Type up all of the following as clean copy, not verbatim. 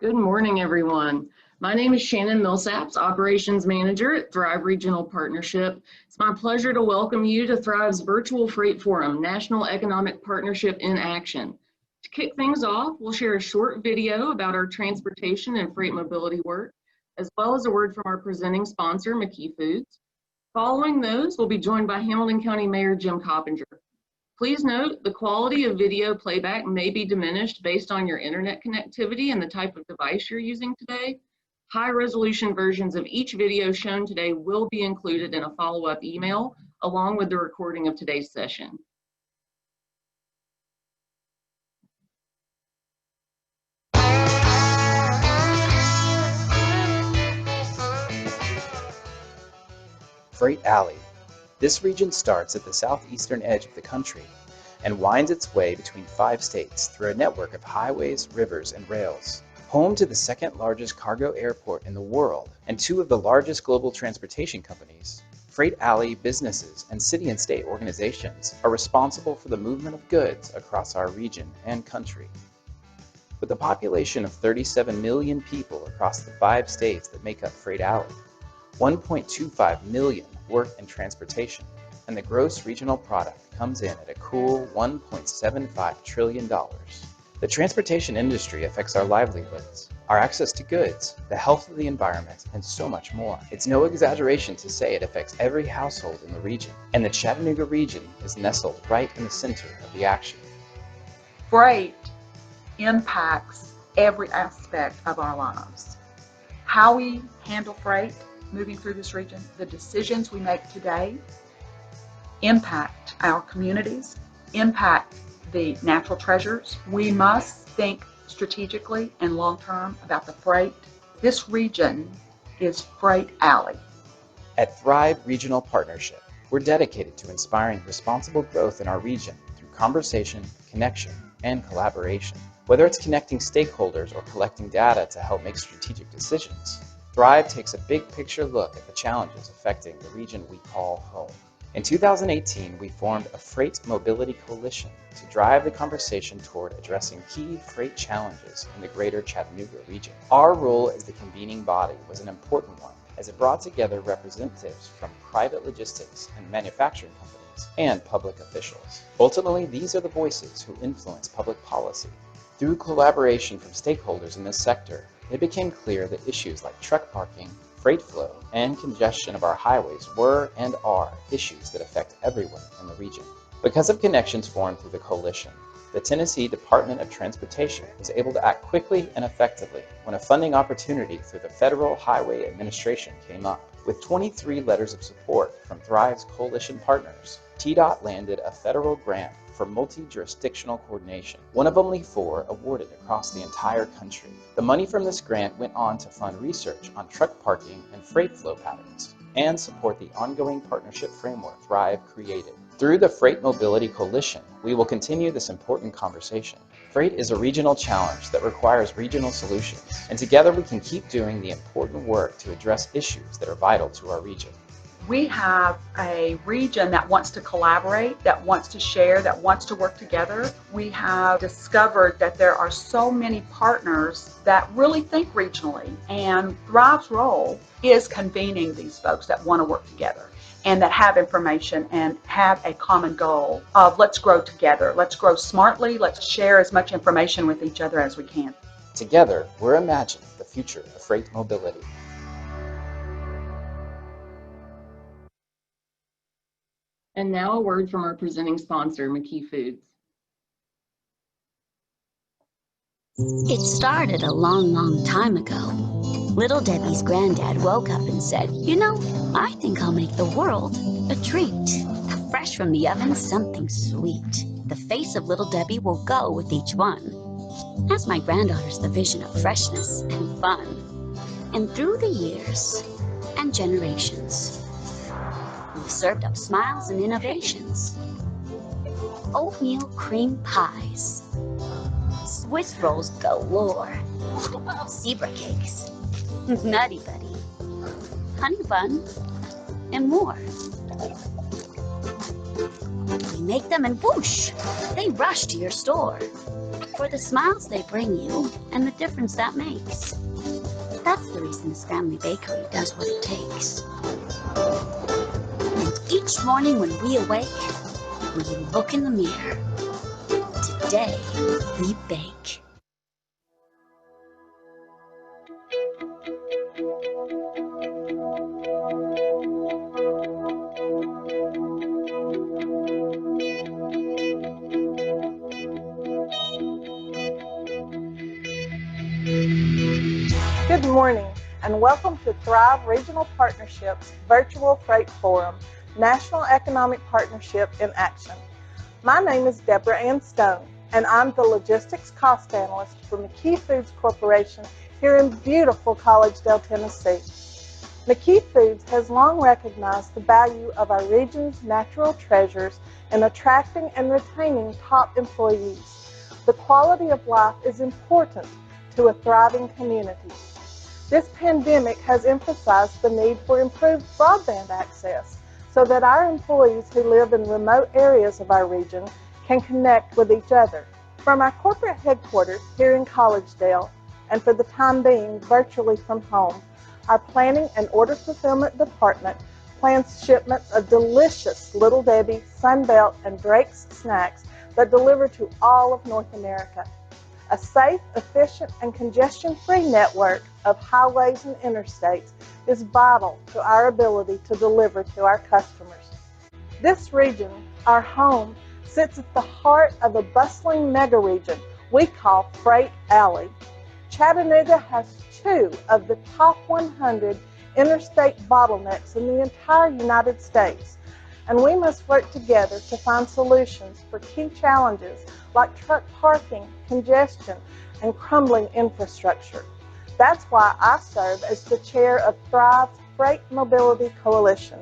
Good morning, everyone. My name is Shannon Millsaps, Operations Manager at Thrive Regional Partnership. It's my pleasure to welcome you to Thrive's Virtual Freight Forum, National Economic Partnership in Action. To kick things off, we'll share a short video about our transportation and freight mobility work, as well as a word from our presenting sponsor, McKee Foods. Following those, we'll be joined by Hamilton County Mayor Jim Coppinger. Please note the quality of video playback may be diminished based on your internet connectivity and the type of device you're using today. High-resolution versions of each video shown today will be included in a follow-up email along with the recording of today's session. Freight Alley. This region starts at the southeastern edge of the country and winds its way between 5 states through a network of highways, rivers, and rails. Home to the second largest cargo airport in the world and 2 of the largest global transportation companies, Freight Alley businesses and city and state organizations are responsible for the movement of goods across our region and country. With a population of 37 million people across the 5 states that make up Freight Alley, 1.25 million work in transportation, and the gross regional product comes in at a cool $1.75 trillion. The transportation industry affects our livelihoods, our access to goods, the health of the environment, and so much more. It's no exaggeration to say it affects every household in the region, and the Chattanooga region is nestled right in the center of the action. Freight impacts every aspect of our lives. How we handle freight moving through this region, the decisions we make today impact our communities, impact the natural treasures. We must think strategically and long-term about the freight. This region is Freight Alley. At Thrive Regional Partnership, we're dedicated to inspiring responsible growth in our region through conversation, connection, and collaboration. Whether it's connecting stakeholders or collecting data to help make strategic decisions, Thrive takes a big picture look at the challenges affecting the region we call home. In 2018, we formed a Freight Mobility Coalition to drive the conversation toward addressing key freight challenges in the greater Chattanooga region. Our role as the convening body was an important one, as it brought together representatives from private logistics and manufacturing companies and public officials. Ultimately, these are the voices who influence public policy. Through collaboration from stakeholders in this sector, it became clear that issues like truck parking, freight flow, and congestion of our highways were and are issues that affect everyone in the region. Because of connections formed through the coalition, the Tennessee Department of Transportation was able to act quickly and effectively when a funding opportunity through the Federal Highway Administration came up. With 23 letters of support from Thrive's coalition partners, TDOT landed a federal grant for Multi-Jurisdictional Coordination, one of only 4 awarded across the entire country. The money from this grant went on to fund research on truck parking and freight flow patterns, and support the ongoing partnership framework Thrive created. Through the Freight Mobility Coalition, we will continue this important conversation. Freight is a regional challenge that requires regional solutions, and together we can keep doing the important work to address issues that are vital to our region. We have a region that wants to collaborate, that wants to share, that wants to work together. We have discovered that there are so many partners that really think regionally, and Thrive's role is convening these folks that want to work together and that have information and have a common goal of let's grow together, let's grow smartly, let's share as much information with each other as we can. Together, we're imagining the future of freight mobility. And now a word from our presenting sponsor, McKee Foods. It started a long, long time ago. Little Debbie's granddad woke up and said, "You know, I think I'll make the world a treat. Fresh from the oven, something sweet. The face of Little Debbie will go with each one." That's my granddaughter's the vision of freshness and fun. And through the years and generations, we've served up smiles and innovations. Oatmeal cream pies, Swiss rolls galore, zebra cakes, Nutty Buddy, honey bun, and more. We make them and whoosh, they rush to your store. for the smiles they bring you and the difference that makes. That's the reason this family bakery does what it takes. And each morning when we awake, we look in the mirror. Today, we bake. Good morning and welcome to Thrive Regional Partnership's Virtual Freight Forum, National Economic Partnership in Action. My name is Deborah Ann Stone and I'm the Logistics Cost Analyst for McKee Foods Corporation here in beautiful Collegedale, Tennessee. McKee Foods has long recognized the value of our region's natural treasures in attracting and retaining top employees. The quality of life is important to a thriving community. This pandemic has emphasized the need for improved broadband access so that our employees who live in remote areas of our region can connect with each other. From our corporate headquarters here in Collegedale, and for the time being virtually from home, our planning and order fulfillment department plans shipments of delicious Little Debbie, Sunbelt, and Drake's snacks that deliver to all of North America. A safe, efficient, and congestion-free network of highways and interstates is vital to our ability to deliver to our customers. This region, our home, sits at the heart of a bustling mega-region we call Freight Alley. Chattanooga has 2 of the top 100 interstate bottlenecks in the entire United States, and we must work together to find solutions for key challenges like truck parking, congestion, and crumbling infrastructure. That's why I serve as the chair of Thrive's Freight Mobility Coalition.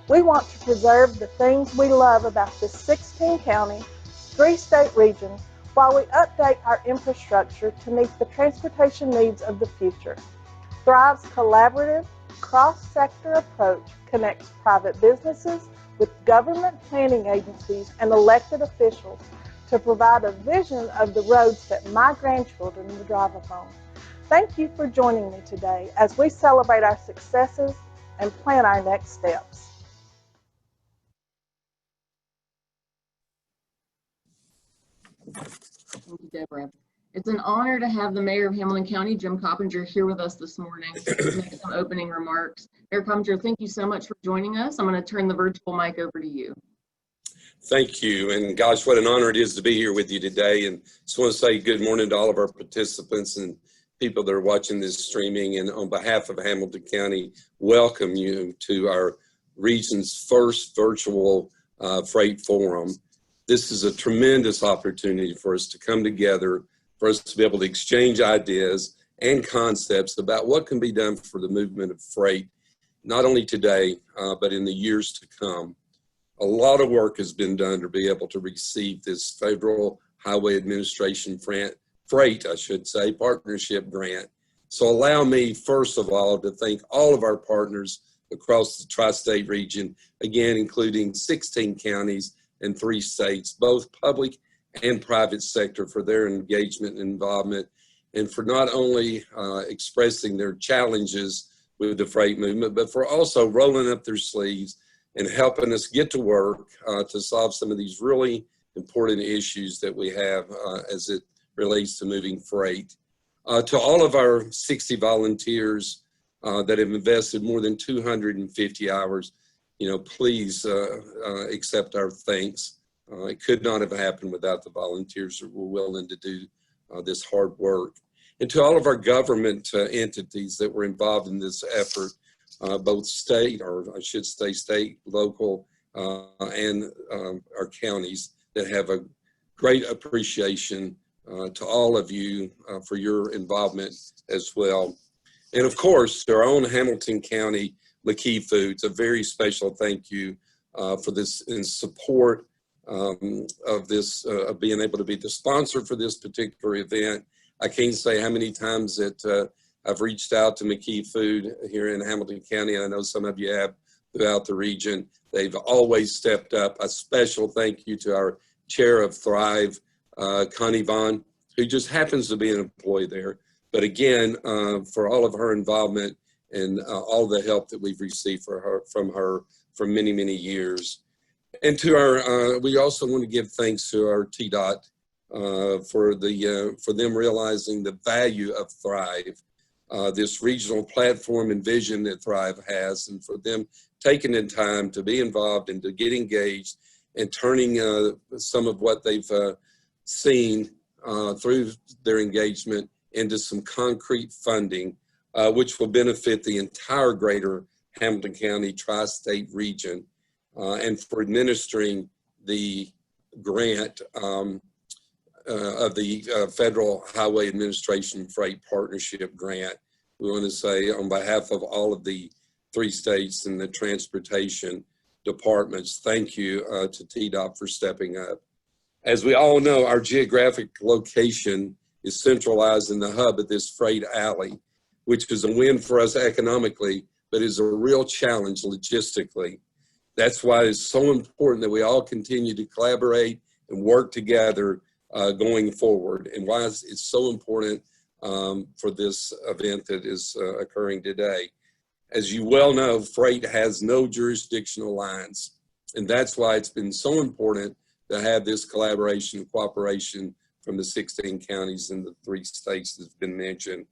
We want to preserve the things we love about this 16-county, 3-state region while we update our infrastructure to meet the transportation needs of the future. Thrive's collaborative, cross-sector approach connects private businesses with government planning agencies and elected officials to provide a vision of the roads that my grandchildren will drive upon. Thank you for joining me today as we celebrate our successes and plan our next steps. Thank you, Deborah. It's an honor to have the Mayor of Hamilton County, Jim Coppinger, here with us this morning to make some opening remarks. Mayor Coppinger, thank you so much for joining us. I'm going to turn the virtual mic over to you. Thank you. And gosh, what an honor it is to be here with you today. And just want to say good morning to all of our participants and people that are watching this streaming. And on behalf of Hamilton County, welcome you to our region's first virtual freight forum. This is a tremendous opportunity for us to come together, for us to be able to exchange ideas and concepts about what can be done for the movement of freight, not only today, but in the years to come. A lot of work has been done to be able to receive this Federal Highway Administration freight, partnership grant. So allow me, first of all, to thank all of our partners across the tri-state region, again, including 16 counties and 3 states, both public and private sector, for their engagement and involvement, and for not only expressing their challenges with the freight movement, but for also rolling up their sleeves and helping us get to work to solve some of these really important issues that we have as it relates to moving freight. To all of our 60 volunteers that have invested more than 250 hours, please accept our thanks. It could not have happened without the volunteers that were willing to do this hard work. And to all of our government entities that were involved in this effort, both state, or I should say state, local, and our counties, that have a great appreciation to all of you for your involvement as well. And of course, to our own Hamilton County McKee Foods, a very special thank you for this in support of this, of being able to be the sponsor for this particular event. I can't say how many times that I've reached out to McKee Food here in Hamilton County, and I know some of you have throughout the region. They've always stepped up. A special thank you to our chair of Thrive, Connie Vaughn. who just happens to be an employee there. But again, for all of her involvement and all the help that we've received from her for many, many years. And to our, we also want to give thanks to our TDOT for them realizing the value of Thrive, this regional platform and vision that Thrive has, and for them taking the time to be involved and to get engaged and turning some of what they've seen through their engagement into some concrete funding, which will benefit the entire greater Hamilton County tri-state region, and for administering the grant of the Federal Highway Administration Freight Partnership Grant. We want to say on behalf of all of the 3 states and the transportation departments, thank you to TDOT for stepping up. As we all know, our geographic location is centralized in the hub of this freight alley, which is a win for us economically, but is a real challenge logistically. That's why it's so important that we all continue to collaborate and work together going forward, and why it's so important for this event that is occurring today. As you well know, freight has no jurisdictional lines, and that's why it's been so important to have this collaboration and cooperation from the 16 counties and the 3 states that's been mentioned.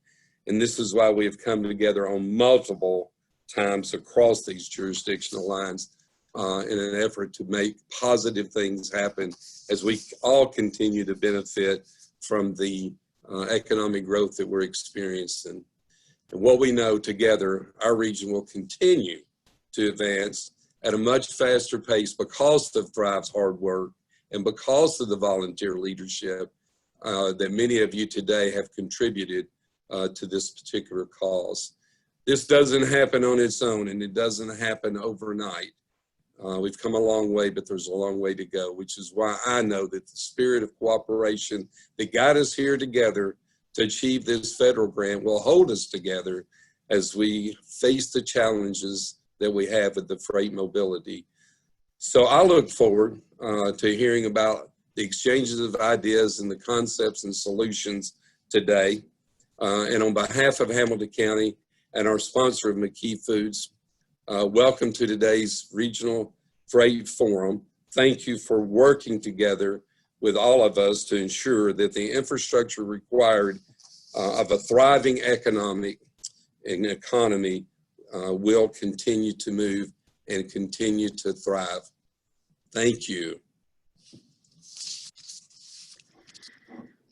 And this is why we have come together on multiple times across these jurisdictional lines in an effort to make positive things happen as we all continue to benefit from the economic growth that we're experiencing. And what we know together, our region will continue to advance at a much faster pace because of Thrive's hard work and because of the volunteer leadership that many of you today have contributed to this particular cause. This doesn't happen on its own, and it doesn't happen overnight. We've come a long way, but there's a long way to go, which is why I know that the spirit of cooperation that got us here together to achieve this federal grant will hold us together as we face the challenges that we have with the freight mobility. So I look forward to hearing about the exchanges of ideas and the concepts and solutions today. And on behalf of Hamilton County and our sponsor of McKee Foods, welcome to today's Regional Freight Forum. Thank you for working together with all of us to ensure that the infrastructure required of a thriving economy will continue to move and continue to thrive. Thank you.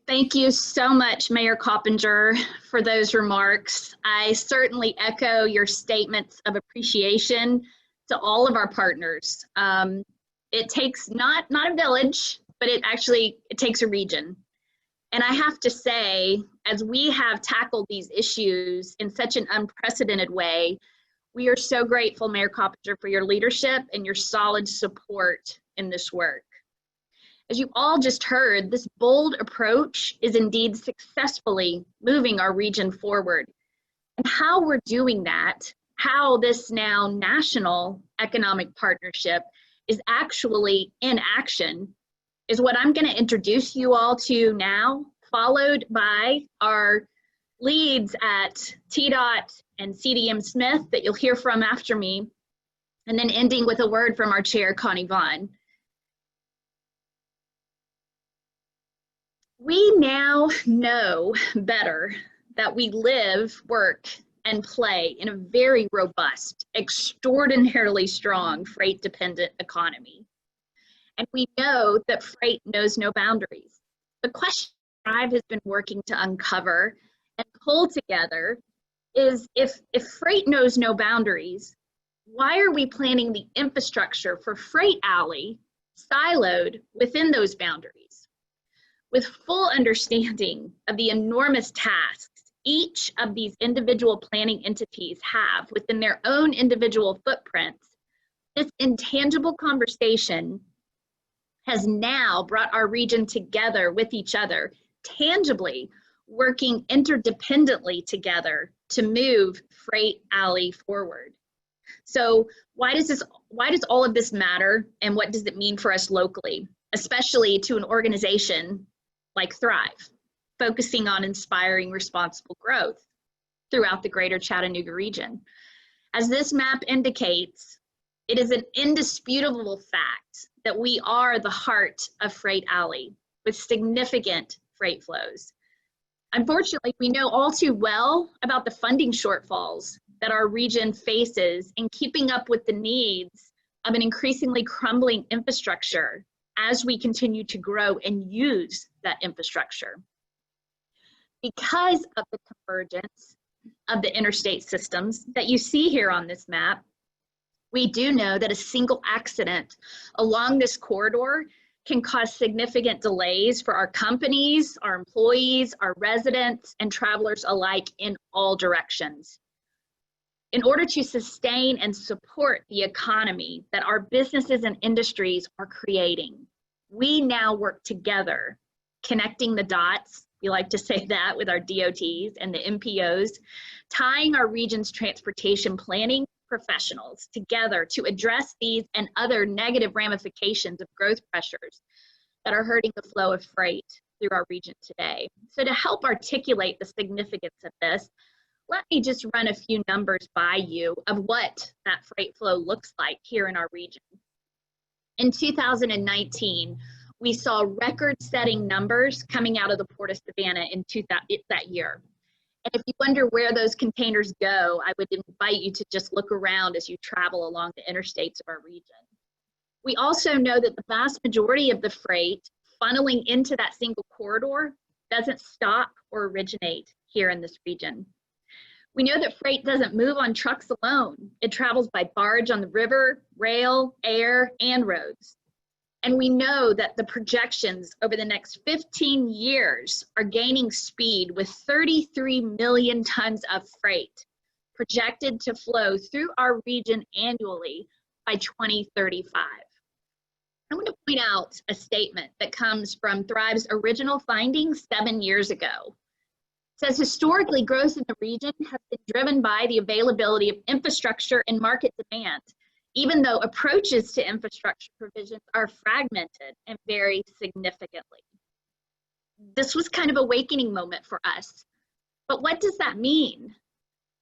Thank you so much, Mayor Coppinger, for those remarks. I certainly echo your statements of appreciation to all of our partners. It takes not a village, but it takes a region. And I have to say, as we have tackled these issues in such an unprecedented way, we are so grateful, Mayor Coppinger, for your leadership and your solid support in this work. As you all just heard, this bold approach is indeed successfully moving our region forward. And how we're doing that, how this now national economic partnership is actually in action, is what I'm going to introduce you all to now, followed by our leads at TDOT and CDM Smith that you'll hear from after me, and then ending with a word from our chair, Connie Vaughn. We now know better that we live, work, and play in a very robust, extraordinarily strong freight-dependent economy. And we know that freight knows no boundaries. The question Thrive has been working to uncover and pull together is, if freight knows no boundaries, why are we planning the infrastructure for Freight Alley siloed within those boundaries? With full understanding of the enormous tasks each of these individual planning entities have within their own individual footprints, this intangible conversation has now brought our region together with each other, tangibly working interdependently together to move Freight Alley forward. So why does all of this matter, and what does it mean for us locally, especially to an organization like Thrive? focusing on inspiring responsible growth throughout the greater Chattanooga region. As this map indicates, it is an indisputable fact that we are the heart of Freight Alley with significant freight flows. Unfortunately, we know all too well about the funding shortfalls that our region faces in keeping up with the needs of an increasingly crumbling infrastructure as we continue to grow and use that infrastructure. Because of the convergence of the interstate systems that you see here on this map, we do know that a single accident along this corridor can cause significant delays for our companies, our employees, our residents, and travelers alike in all directions. In order to sustain and support the economy that our businesses and industries are creating, we now work together, connecting the dots, we like to say that, with our DOTs and the MPOs, tying our region's transportation planning professionals together to address these and other negative ramifications of growth pressures that are hurting the flow of freight through our region today. So to help articulate the significance of this, let me just run a few numbers by you of what that freight flow looks like here in our region. In 2019, we saw record-setting numbers coming out of the Port of Savannah in that year. And if you wonder where those containers go, I would invite you to just look around as you travel along the interstates of our region. We also know that the vast majority of the freight funneling into that single corridor doesn't stop or originate here in this region. We know that freight doesn't move on trucks alone. It travels by barge on the river, rail, air, and roads. And we know that the projections over the next 15 years are gaining speed with 33 million tons of freight projected to flow through our region annually by 2035. I want to point out a statement that comes from Thrive's original findings 7 years ago. It says, historically, growth in the region has been driven by the availability of infrastructure and market demand, even though approaches to infrastructure provisions are fragmented and vary significantly. This was kind of a awakening moment for us. But what does that mean?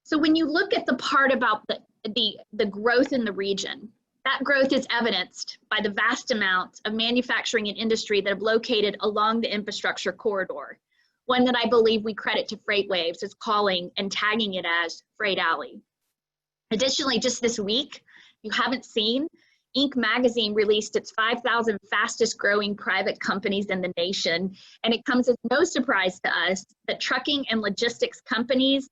So when you look at the part about the growth in the region, that growth is evidenced by the vast amount of manufacturing and industry that have located along the infrastructure corridor, one that I believe we credit to FreightWaves as calling and tagging it as Freight Alley. Additionally, just this week, you haven't seen, Inc. magazine released its 5,000 fastest growing private companies in the nation, and it comes as no surprise to us that trucking and logistics companies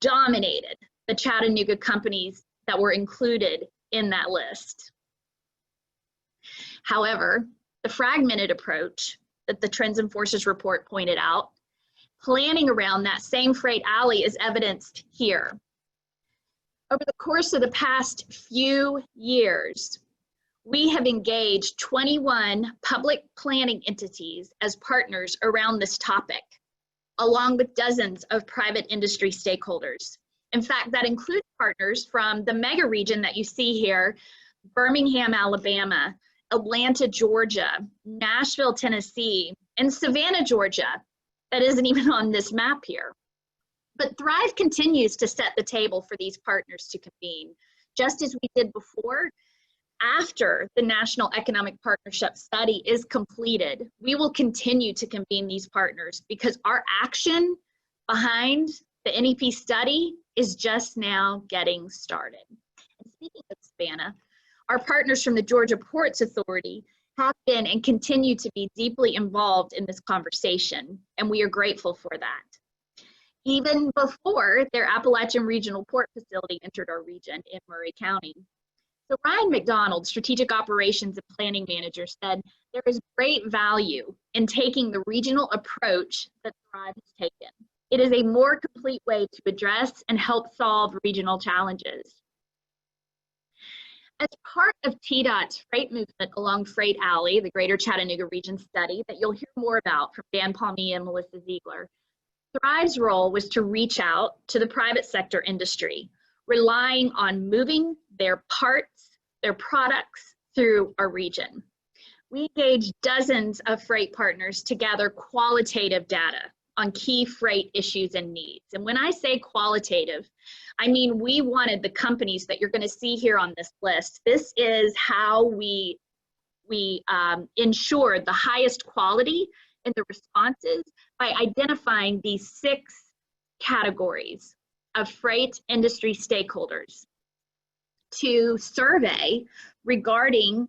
dominated the Chattanooga companies that were included in that list. However, the fragmented approach that the Trends and Forces report pointed out, planning around that same freight alley is evidenced here. Over the course of the past few years, we have engaged 21 public planning entities as partners around this topic, along with dozens of private industry stakeholders. In fact, that includes partners from the mega region that you see here, Birmingham, Alabama, Atlanta, Georgia, Nashville, Tennessee, and Savannah, Georgia, that isn't even on this map here. But Thrive continues to set the table for these partners to convene, just as we did before. After the National Economic Partnership Study is completed, we will continue to convene these partners because our action behind the NEP study is just now getting started. And speaking of Savannah, our partners from the Georgia Ports Authority have been and continue to be deeply involved in this conversation, and we are grateful for that. Even before their Appalachian Regional Port Facility entered our region in Murray County. So Ryan McDonald, Strategic Operations and Planning Manager, said there is great value in taking the regional approach that Thrive has taken. It is a more complete way to address and help solve regional challenges. As part of TDOT's freight movement along Freight Alley, the Greater Chattanooga Region study that you'll hear more about from Dan Palmia and Melissa Ziegler, Thrive's role was to reach out to the private sector industry, relying on moving their parts, their products through our region. We engage dozens of freight partners to gather qualitative data on key freight issues and needs. And when I say qualitative, I mean we wanted the companies that you're going to see here on this list. This is how we ensure the highest quality in the responses by identifying these 6 categories of freight industry stakeholders to survey regarding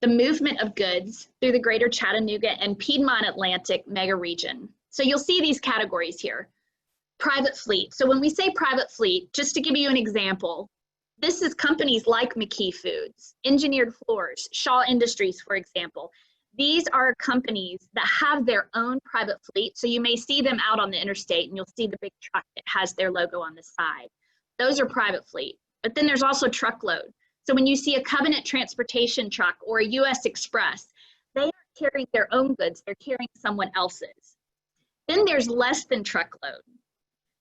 the movement of goods through the greater Chattanooga and Piedmont Atlantic mega region. So you'll see these categories here. Private fleet. So when we say private fleet, just to give you an example, this is companies like McKee Foods, Engineered Floors, Shaw Industries, for example. These are companies that have their own private fleet. So you may see them out on the interstate and you'll see the big truck that has their logo on the side. Those are private fleet. But then there's also truckload. So when you see a Covenant Transportation truck or a US Express, they aren't carrying their own goods, they're carrying someone else's. Then there's less than truckload.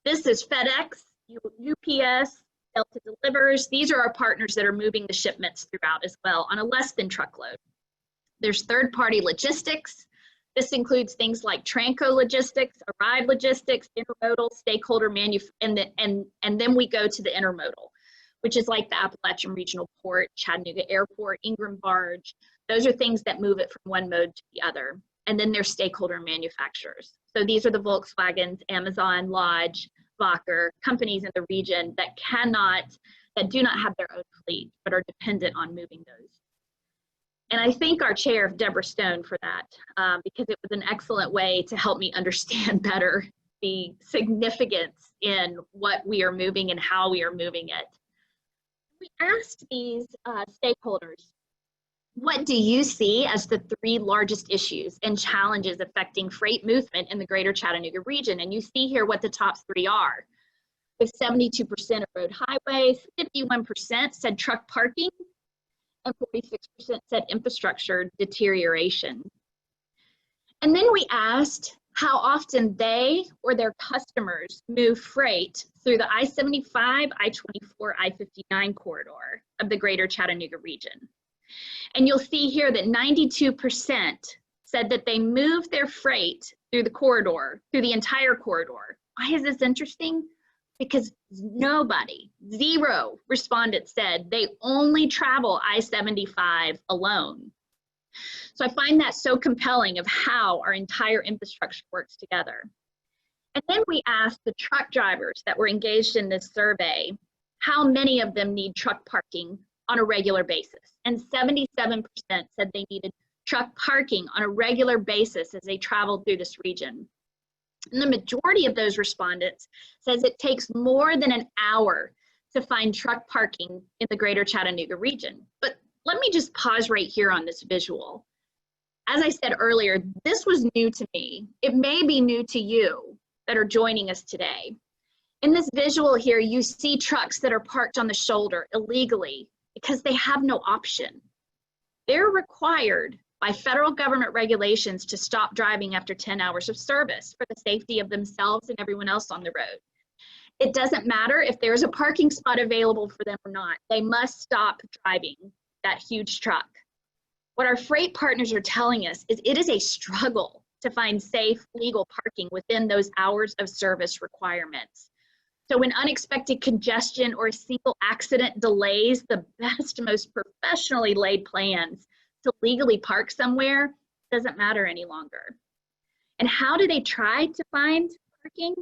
This is FedEx, UPS, Delta Delivers. These are our partners that are moving the shipments throughout as well on a less than truckload. There's third-party logistics. This includes things like Tranco Logistics, Arrive Logistics, Intermodal, Stakeholder and then we go to the intermodal, which is like the Appalachian Regional Port, Chattanooga Airport, Ingram Barge. Those are things that move it from one mode to the other. And then there's stakeholder manufacturers. So these are the Volkswagens, Amazon, Lodge, Wacker, companies in the region that do not have their own fleet, but are dependent on moving those. And I thank our chair, Deborah Stone, for that, because it was an excellent way to help me understand better the significance in what we are moving and how we are moving it. We asked these stakeholders, what do you see as the 3 largest issues and challenges affecting freight movement in the greater Chattanooga region? And you see here what the top 3 are. With 72% of road highways, 51% said truck parking, and 46% said infrastructure deterioration. And then we asked how often they or their customers move freight through the I-75, I-24, I-59 corridor of the greater Chattanooga region. And you'll see here that 92% said that they move their freight through the corridor, through the entire corridor. Why is this interesting? Because nobody, 0 respondents said they only travel I-75 alone. So I find that so compelling of how our entire infrastructure works together. And then we asked the truck drivers that were engaged in this survey, how many of them need truck parking on a regular basis? And 77% said they needed truck parking on a regular basis as they traveled through this region. And the majority of those respondents says it takes more than an hour to find truck parking in the greater Chattanooga region. But let me just pause right here on this visual. As I said earlier, this was new to me. It may be new to you that are joining us today. In this visual here, you see trucks that are parked on the shoulder illegally because they have no option. They're required by federal government regulations to stop driving after 10 hours of service for the safety of themselves and everyone else on the road. It doesn't matter if there's a parking spot available for them or not. They must stop driving that huge truck. What our freight partners are telling us is it is a struggle to find safe, legal parking within those hours of service requirements. So when unexpected congestion or a single accident delays the best, most professionally laid plans to legally park somewhere, doesn't matter any longer. And how do they try to find parking?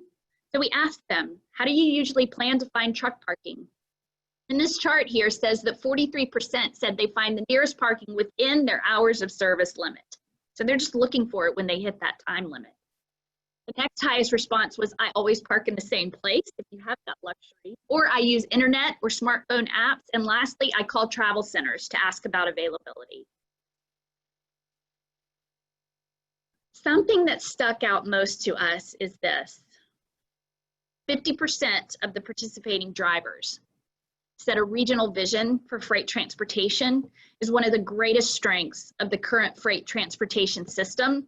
So we asked them, how do you usually plan to find truck parking? And this chart here says that 43% said they find the nearest parking within their hours of service limit. So they're just looking for it when they hit that time limit. The next highest response was, I always park in the same place if you have that luxury, or I use internet or smartphone apps. And lastly, I call travel centers to ask about availability. Something that stuck out most to us is this. 50% of the participating drivers said a regional vision for freight transportation is one of the greatest strengths of the current freight transportation system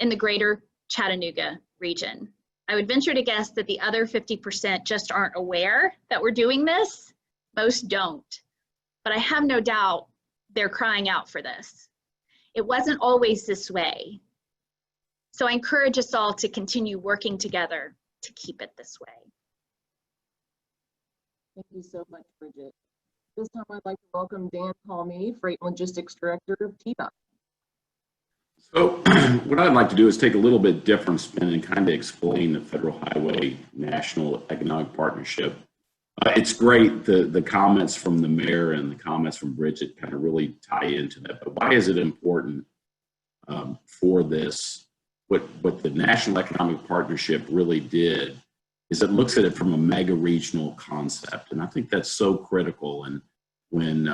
in the greater Chattanooga region. I would venture to guess that the other 50% just aren't aware that we're doing this. Most don't, but I have no doubt they're crying out for this. It wasn't always this way. So I encourage us all to continue working together to keep it this way. Thank you so much, Bridget. This time I'd like to welcome Dan Palmy, Freight and Logistics Director of TDOT. So what I'd like to do is take a little bit different spin and kind of explain the Federal Highway National Economic Partnership. It's great, the comments from the mayor and the comments from Bridget kind of really tie into that. But why is it important for this? What the National Economic Partnership really did is it looks at it from a mega regional concept. And I think that's so critical. And when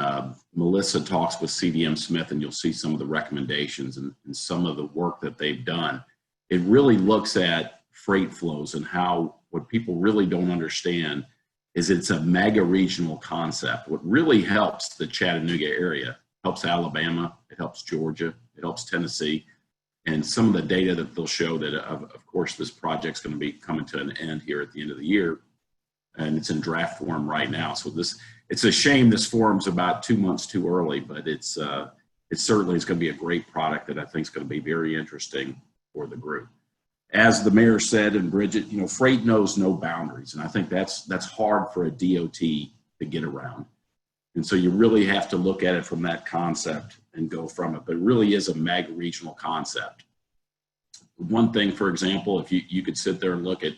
Melissa talks with CDM Smith, and you'll see some of the recommendations and some of the work that they've done, it really looks at freight flows and how what people really don't understand is it's a mega regional concept. What really helps the Chattanooga area, helps Alabama, it helps Georgia, it helps Tennessee. And some of the data that they'll show that, of course, this project's going to be coming to an end here at the end of the year, and it's in draft form right now. So it's a shame this form's about 2 months too early, but it certainly is going to be a great product that I think is going to be very interesting for the group. As the mayor said, and Bridget, you know, freight knows no boundaries, and I think that's hard for a DOT to get around. And so you really have to look at it from that concept and go from it, but it really is a mega regional concept. One thing, for example, if you could sit there and look at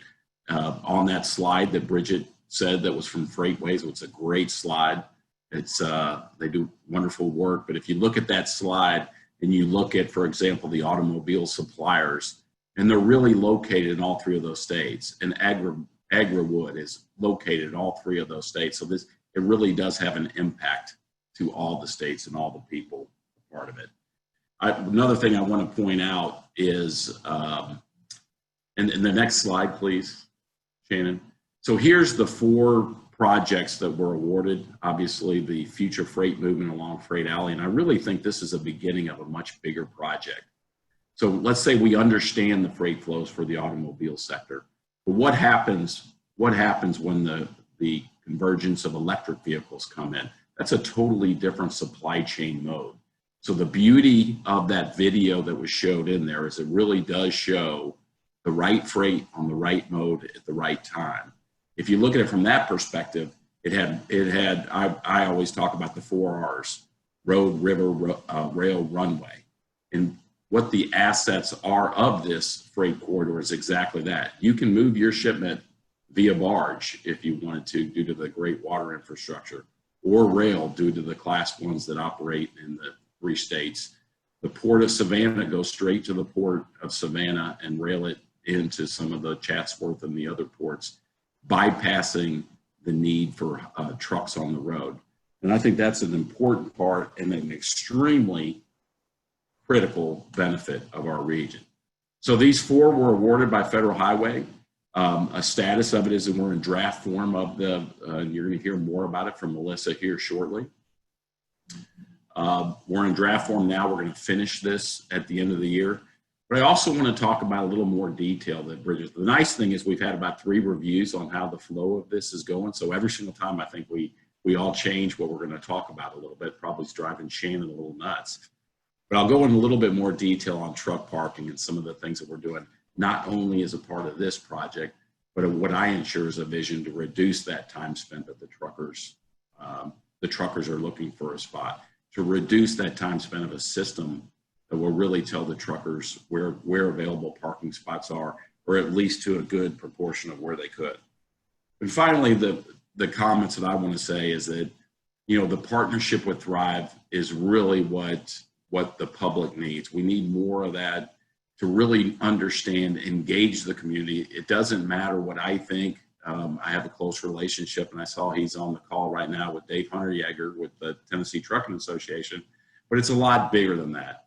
on that slide that Bridget said that was from Freightways, it's a great slide. It's they do wonderful work, but if you look at that slide and you look at, for example, the automobile suppliers, and they're really located in all three of those states, and Agri-Wood is located in all three of those states. So it really does have an impact to all the states and all the people part of it. Another thing I want to point out is, and the next slide, please, Shannon. So here's the 4 projects that were awarded. Obviously, the future freight movement along Freight Alley, and I really think this is a beginning of a much bigger project. So let's say we understand the freight flows for the automobile sector, but what happens when the convergence of electric vehicles come in? That's a totally different supply chain mode. So the beauty of that video that was showed in there is it really does show the right freight on the right mode at the right time. If you look at it from that perspective, it had I always talk about the 4 R's: road, river, rail, runway. And what the assets are of this freight corridor is exactly that. You can move your shipment via barge if you wanted to, due to the great water infrastructure, or rail due to the class 1s that operate in the 3 states. The Port of Savannah goes straight to the Port of Savannah and rail it into some of the Chatsworth and the other ports, bypassing the need for trucks on the road. And I think that's an important part and an extremely critical benefit of our region. So these 4 were awarded by Federal Highway. A status of it is that we're in draft form of the, you're going to hear more about it from Melissa here shortly. We're in draft form now. We're going to finish this at the end of the year. But I also want to talk about a little more detail that Bridget, the nice thing is we've had about 3 reviews on how the flow of this is going. So every single time I think we all change what we're going to talk about a little bit, probably is driving Shannon a little nuts. But I'll go in a little bit more detail on truck parking and some of the things that we're doing, not only as a part of this project, but what I ensure is a vision to reduce that time spent that the truckers are looking for a spot, to reduce that time spent of a system that will really tell the truckers where available parking spots are, or at least to a good proportion of where they could. And finally, the comments that I want to say is that, you know, the partnership with Thrive is really what the public needs. We need more of that to really understand, engage the community. It doesn't matter what I think. I have a close relationship, and I saw he's on the call right now with Dave Hunter-Yeager with the Tennessee Trucking Association, but it's a lot bigger than that.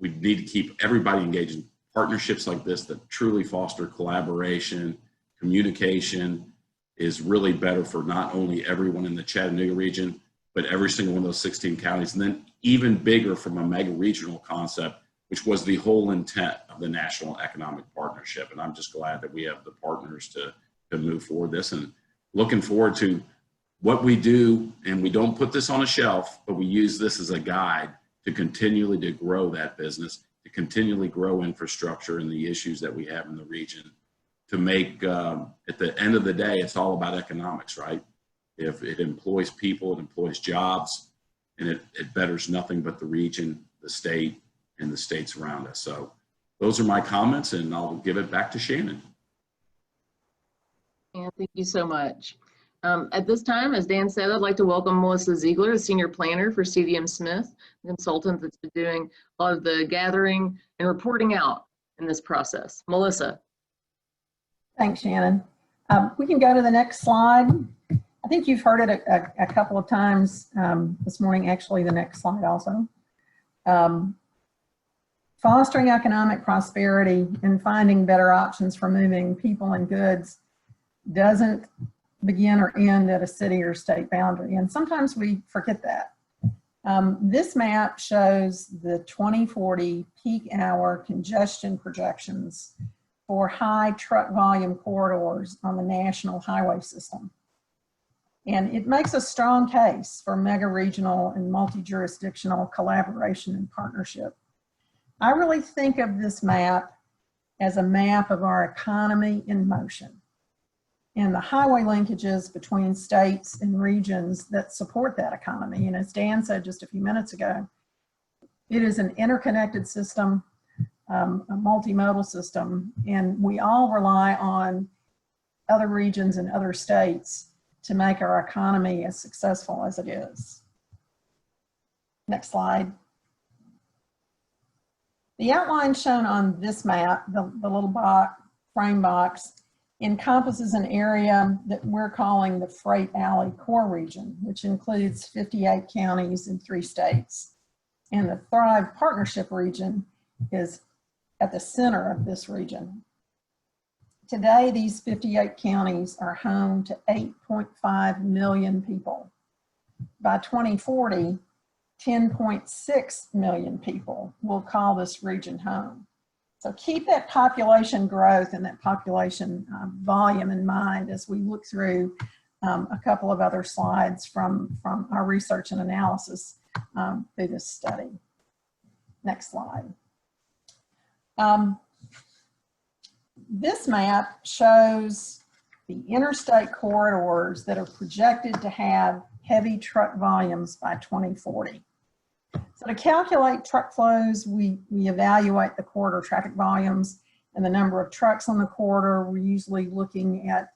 We need to keep everybody engaged in partnerships like this that truly foster collaboration. Communication is really better for not only everyone in the Chattanooga region, but every single one of those 16 counties, and then even bigger from a mega regional concept, which was the whole intent of the National Economic Partnership. And I'm just glad that we have the partners to move forward this, and looking forward to what we do. And we don't put this on a shelf, but we use this as a guide to continually to grow that business, to continually grow infrastructure and the issues that we have in the region, to make, at the end of the day, it's all about economics, right? If it employs people, it employs jobs, and it betters nothing but the region, the state, and the states around us. So those are my comments, and I'll give it back to Shannon. And thank you so much. At this time, as Dan said, I'd like to welcome Melissa Ziegler, the Senior Planner for CDM Smith, a consultant that's been doing a lot of the gathering and reporting out in this process. Melissa. Thanks, Shannon. We can go to the next slide. I think you've heard it a couple of times this morning, actually the next slide also. Fostering economic prosperity and finding better options for moving people and goods doesn't begin or end at a city or state boundary, and sometimes we forget that. This map shows the 2040 peak hour congestion projections for high truck volume corridors on the national highway system. And it makes a strong case for mega regional and multi-jurisdictional collaboration and partnership. I really think of this map as a map of our economy in motion and the highway linkages between states and regions that support that economy. And as Dan said just a few minutes ago, it is an interconnected system, a multimodal system, and we all rely on other regions and other states to make our economy as successful as it is. Next slide. The outline shown on this map, the little box, frame box, encompasses an area that we're calling the Freight Alley Core Region, which includes 58 counties in 3 states. And the Thrive Partnership Region is at the center of this region. Today, these 58 counties are home to 8.5 million people. By 2040, 10.6 million people will call this region home. So keep that population growth and that population volume in mind as we look through a couple of other slides from our research and analysis through this study. Next slide. This map shows the interstate corridors that are projected to have heavy truck volumes by 2040. So to calculate truck flows, we evaluate the corridor traffic volumes and the number of trucks on the corridor. We're usually looking at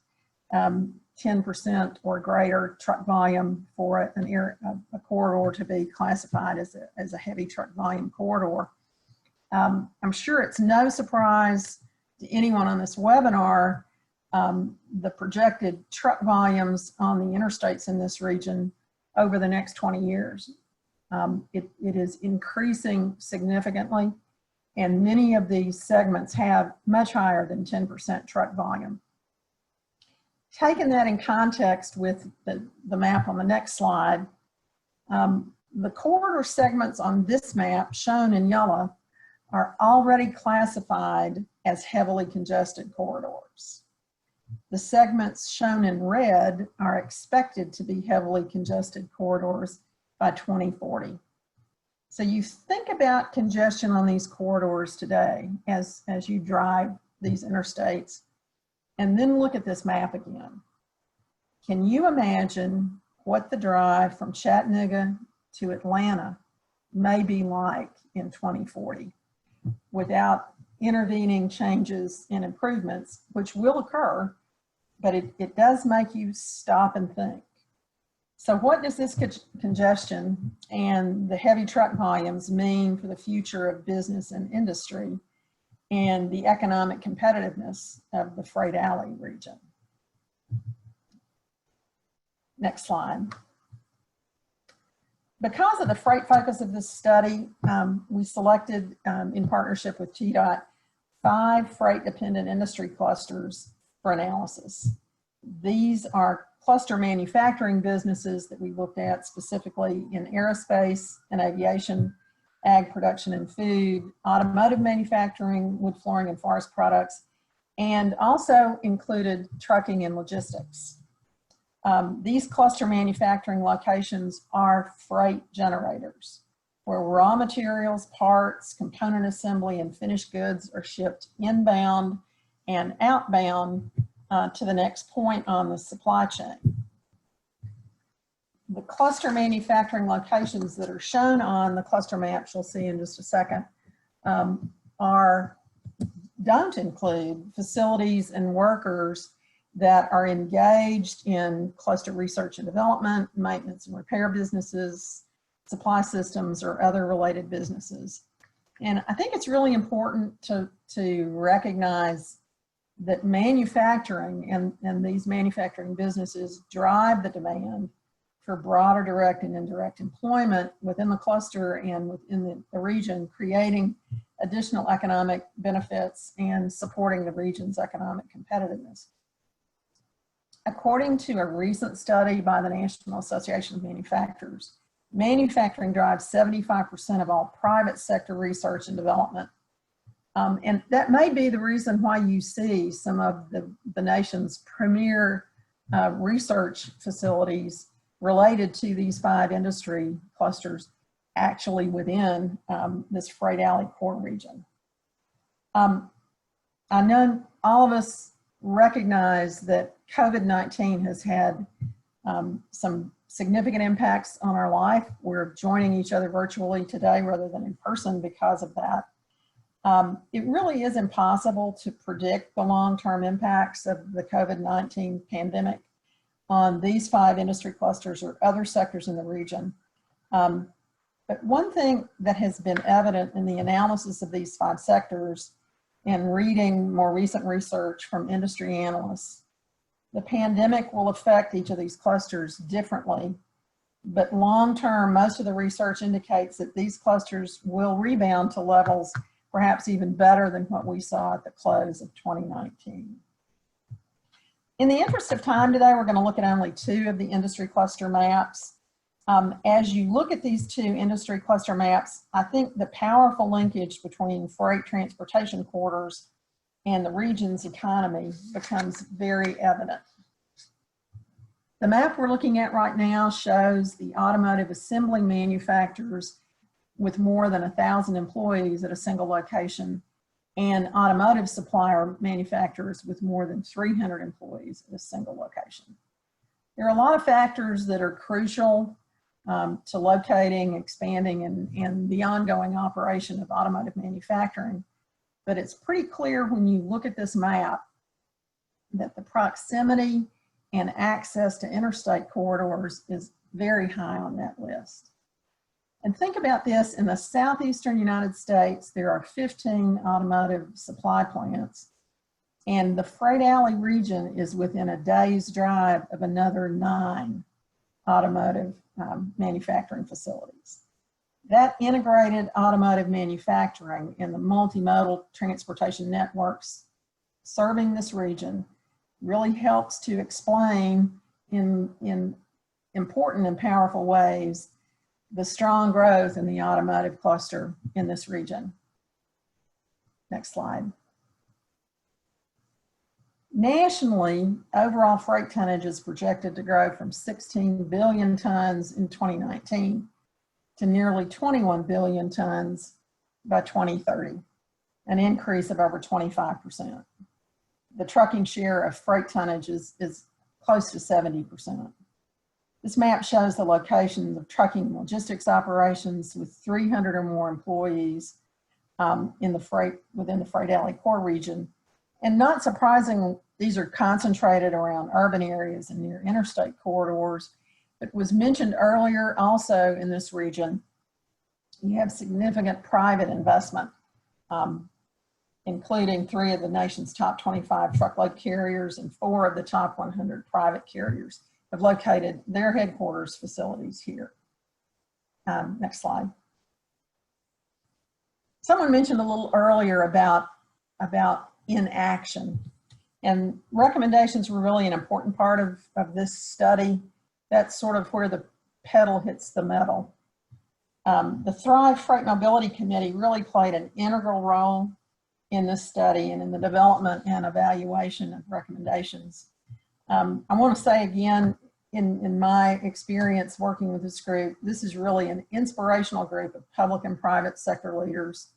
10% or greater truck volume for a corridor to be classified as a heavy truck volume corridor. I'm sure it's no surprise to anyone on this webinar, the projected truck volumes on the interstates in this region over the next 20 years. It is increasing significantly, and many of these segments have much higher than 10% truck volume. Taking that in context with the map on the next slide, the corridor segments on this map shown in yellow are already classified as heavily congested corridors. The segments shown in red are expected to be heavily congested corridors by 2040. So you think about congestion on these corridors today as you drive these interstates, and then look at this map again. Can you imagine what the drive from Chattanooga to Atlanta may be like in 2040 without intervening changes and improvements, which will occur, but it does make you stop and think. So what does this congestion and the heavy truck volumes mean for the future of business and industry and the economic competitiveness of the Freight Alley region? Next slide. Because of the freight focus of this study, we selected, in partnership with TDOT, 5 freight-dependent industry clusters for analysis. These are cluster manufacturing businesses that we looked at specifically in aerospace and aviation, ag production and food, automotive manufacturing, wood flooring and forest products, and also included trucking and logistics. These cluster manufacturing locations are freight generators. where raw materials, parts, component assembly, and finished goods are shipped inbound and outbound to the next point on the supply chain. The cluster manufacturing locations that are shown on the cluster maps you'll see in just a second don't include facilities and workers that are engaged in cluster research and development, maintenance and repair businesses, supply systems, or other related businesses. And I think it's really important to recognize that manufacturing and these manufacturing businesses drive the demand for broader direct and indirect employment within the cluster and within the region, creating additional economic benefits and supporting the region's economic competitiveness. According to a recent study by the National Association of Manufacturers, manufacturing drives 75% of all private sector research and development. And that may be the reason why you see some of the nation's premier research facilities related to these 5 industry clusters actually within this freight alley core region. I know all of us recognize that COVID-19 has had some significant impacts on our life. We're joining each other virtually today rather than in person because of that. It really is impossible to predict the long-term impacts of the COVID-19 pandemic on these 5 industry clusters or other sectors in the region. But one thing that has been evident in the analysis of these 5 sectors and reading more recent research from industry analysts, the pandemic will affect each of these clusters differently. But long-term, most of the research indicates that these clusters will rebound to levels perhaps even better than what we saw at the close of 2019. In the interest of time today, we're going to look at only 2 of the industry cluster maps. As you look at these 2 industry cluster maps, I think the powerful linkage between freight transportation corridors and the region's economy becomes very evident. The map we're looking at right now shows the automotive assembly manufacturers with more than 1,000 employees at a single location, and automotive supplier manufacturers with more than 300 employees at a single location. There are a lot of factors that are crucial to locating, expanding, and the ongoing operation of automotive manufacturing. But it's pretty clear when you look at this map that the proximity and access to interstate corridors is very high on that list. And think about this, in the southeastern United States, there are 15 automotive supply plants, and the freight alley region is within a day's drive of another 9 automotive manufacturing facilities. That integrated automotive manufacturing and the multimodal transportation networks serving this region really helps to explain in important and powerful ways the strong growth in the automotive cluster in this region. Next slide. Nationally, overall freight tonnage is projected to grow from 16 billion tons in 2019 to nearly 21 billion tons by 2030, an increase of over 25%. The trucking share of freight tonnage is close to 70%. This map shows the locations of trucking and logistics operations with 300 or more employees within the freight alley core region. And not surprisingly, these are concentrated around urban areas and near interstate corridors. It was mentioned earlier also in this region, you have significant private investment, including 3 of the nation's top 25 truckload carriers and 4 of the top 100 private carriers have located their headquarters facilities here. Next slide. Someone mentioned a little earlier about inaction, and recommendations were really an important part of this study. That's sort of where the pedal hits the metal. The Thrive Freight Mobility Committee really played an integral role in this study and in the development and evaluation of recommendations. I want to say again, in my experience working with this group, this is really an inspirational group of public and private sector leaders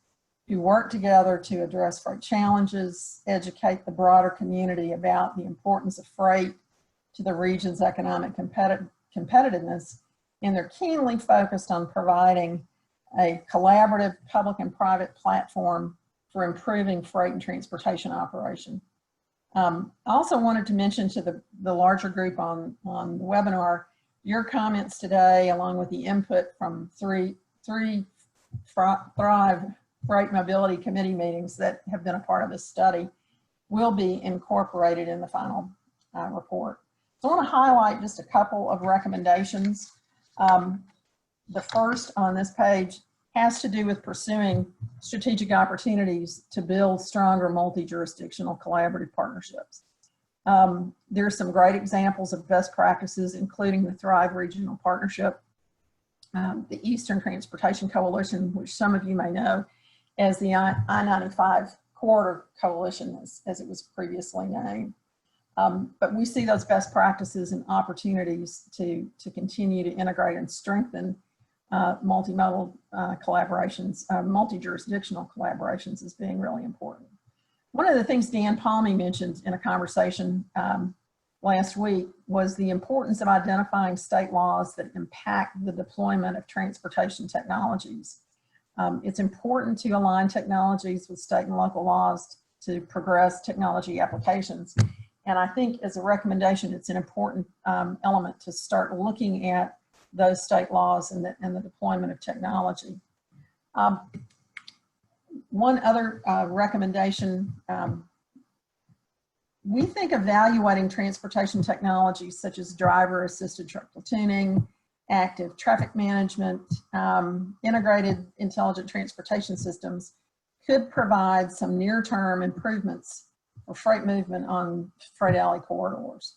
who work together to address freight challenges, educate the broader community about the importance of freight to the region's economic competitiveness, and they're keenly focused on providing a collaborative public and private platform for improving freight and transportation operation. I also wanted to mention to the larger group on the webinar, your comments today, along with the input from three Thrive Freight Mobility Committee meetings that have been a part of this study, will be incorporated in the final report. So I want to highlight just a couple of recommendations. The first on this page has to do with pursuing strategic opportunities to build stronger multi-jurisdictional collaborative partnerships. There are some great examples of best practices, including the Thrive Regional Partnership, the Eastern Transportation Coalition, which some of you may know as the I-95 Corridor Coalition, as it was previously named. But we see those best practices and opportunities to continue to integrate and strengthen multimodal collaborations, multi-jurisdictional collaborations as being really important. One of the things Dan Palmy mentioned in a conversation last week was the importance of identifying state laws that impact the deployment of transportation technologies. It's important to align technologies with state and local laws to progress technology applications. And I think as a recommendation, it's an important element to start looking at those state laws and the deployment of technology. One other recommendation, we think evaluating transportation technologies such as driver-assisted truck platooning, active traffic management, integrated intelligent transportation systems could provide some near-term improvements for freight movement on freight alley corridors.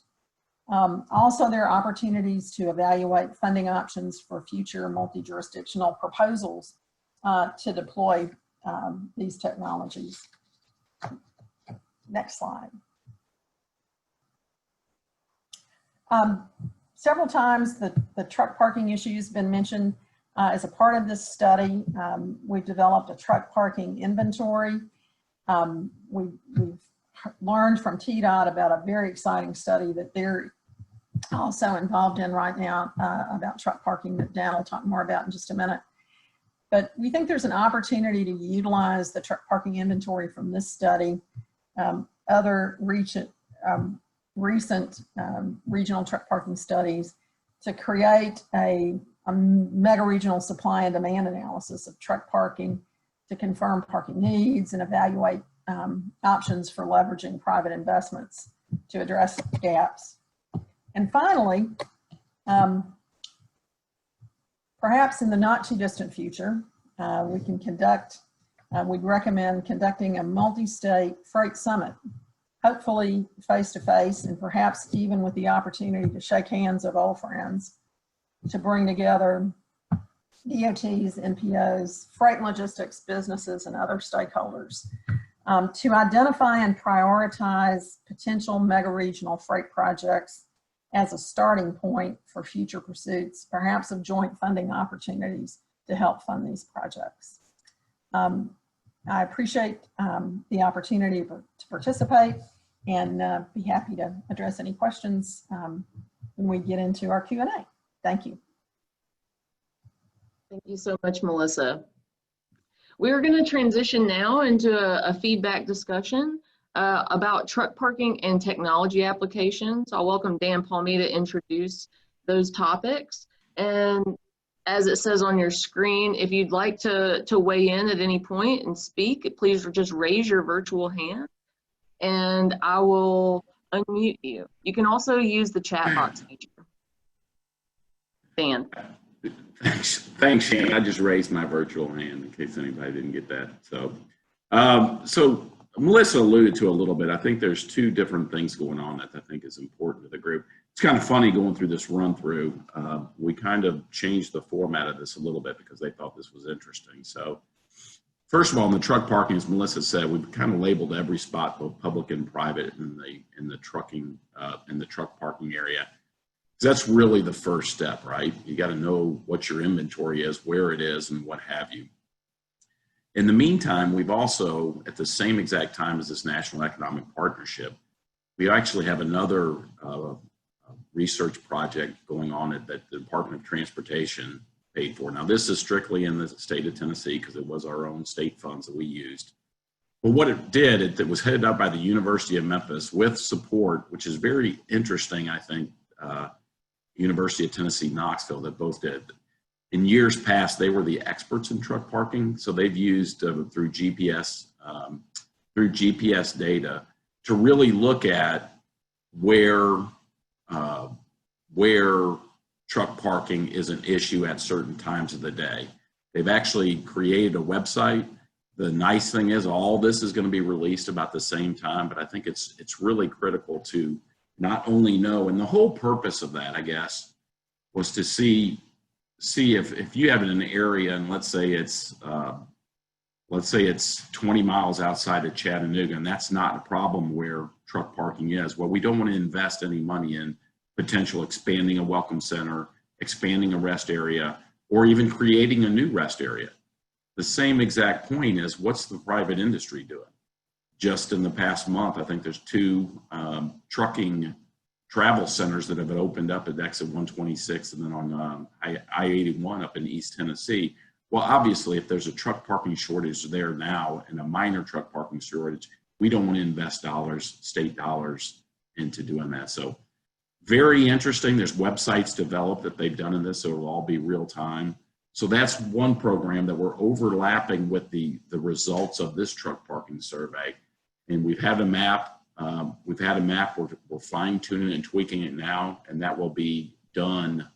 Also, there are opportunities to evaluate funding options for future multi-jurisdictional proposals to deploy these technologies. Next slide. Several times the truck parking issue has been mentioned as a part of this study. We've developed a truck parking inventory. We've learned from TDOT about a very exciting study that they're also involved in right now about truck parking that Dan will talk more about in just a minute. But we think there's an opportunity to utilize the truck parking inventory from this study, other recent regional truck parking studies, to create a mega regional supply and demand analysis of truck parking to confirm parking needs and evaluate options for leveraging private investments to address gaps. And finally, perhaps in the not too distant future, we'd recommend conducting a multi-state freight summit, hopefully face-to-face, and perhaps even with the opportunity to shake hands of old friends, to bring together DOTs, NPOs, freight and logistics businesses, and other stakeholders to identify and prioritize potential mega-regional freight projects as a starting point for future pursuits, perhaps of joint funding opportunities to help fund these projects. I appreciate the opportunity to participate and be happy to address any questions when we get into our Q&A. Thank you. Thank you so much, Melissa. We're going to transition now into a feedback discussion about truck parking and technology applications. I'll welcome Dan Palmy to introduce those topics. And as it says on your screen, if you'd like to weigh in at any point and speak, please just raise your virtual hand and I will unmute you. You can also use the chat box feature. Dan. Thanks, Shane. I just raised my virtual hand in case anybody didn't get that. So Melissa alluded to a little bit. I think there's two different things going on that I think is important to the group. It's kind of funny going through this run through. We kind of changed the format of this a little bit because they thought this was interesting. So first of all, in the truck parking, as Melissa said, we've kind of labeled every spot, both public and private, in the trucking in the truck parking area. That's really the first step, right? You got to know what your inventory is, where it is, and what have you. In the meantime, we've also, at the same exact time as this National Economic Partnership, we actually have another research project going on that the Department of Transportation paid for. Now, this is strictly in the state of Tennessee because it was our own state funds that we used. But what it did, it was headed up by the University of Memphis with support, which is very interesting, I think, University of Tennessee, Knoxville, that both did. In years past, they were the experts in truck parking, so they've used through GPS data to really look at where truck parking is an issue at certain times of the day. They've actually created a website. The nice thing is all this is going to be released about the same time, but I think it's really critical to not only know, and the whole purpose of that, I guess, was to see if you have it in an area, and let's say it's 20 miles outside of Chattanooga, and that's not a problem where truck parking is. Well, we don't want to invest any money in potential expanding a welcome center, expanding a rest area, or even creating a new rest area. The same exact point is, what's the private industry doing? Just in the past month, I think there's 2 trucking travel centers that have been opened up at exit 126 and then on I-81 up in East Tennessee. Well, obviously, if there's a truck parking shortage there now and a minor truck parking shortage, we don't want to invest dollars, state dollars, into doing that. So very interesting. There's websites developed that they've done in this, so it'll all be real time. So that's one program that we're overlapping with the results of this truck parking survey. And we've had a map. We're fine-tuning and tweaking it now, and that will be done.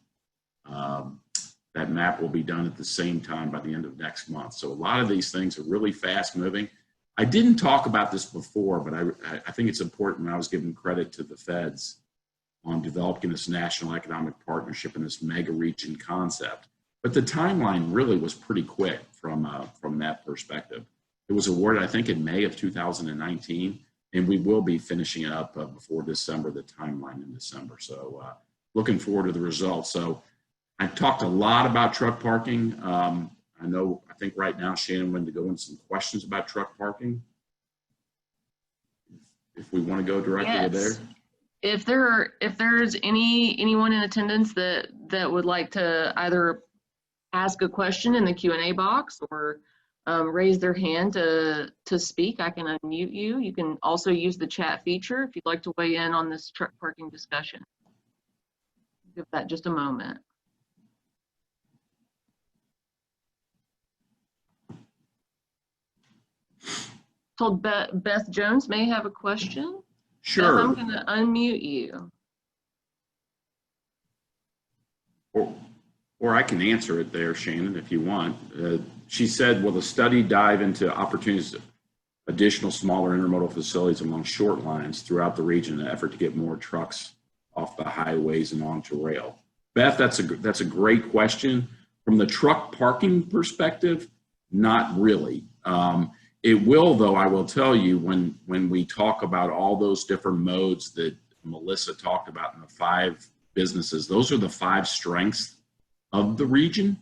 That map will be done at the same time by the end of next month. So a lot of these things are really fast-moving. I didn't talk about this before, but I think it's important when I was giving credit to the feds on developing this national economic partnership and this mega region concept. But the timeline really was pretty quick from that perspective. It was awarded, I think, in May of 2019, and we will be finishing it up before December, the timeline in December. So looking forward to the results. So I talked a lot about truck parking. I think right now Shannon wanted to go into some questions about truck parking. If we want to go directly there. If there's anyone in attendance that would like to either ask a question in the Q&A box or raise their hand to speak, I can unmute you. You can also use the chat feature if you'd like to weigh in on this truck parking discussion. Give that just a moment. Told Beth Jones may have a question. Sure. Beth, I'm going to unmute you. Or I can answer it there, Shannon, if you want. She said, will the study dive into opportunities of additional smaller intermodal facilities along short lines throughout the region in an effort to get more trucks off the highways and onto rail? Beth, that's a great question. From the truck parking perspective, not really. It will, though, I will tell you, when we talk about all those different modes that Melissa talked about in the 5 businesses, those are the 5 strengths of the region.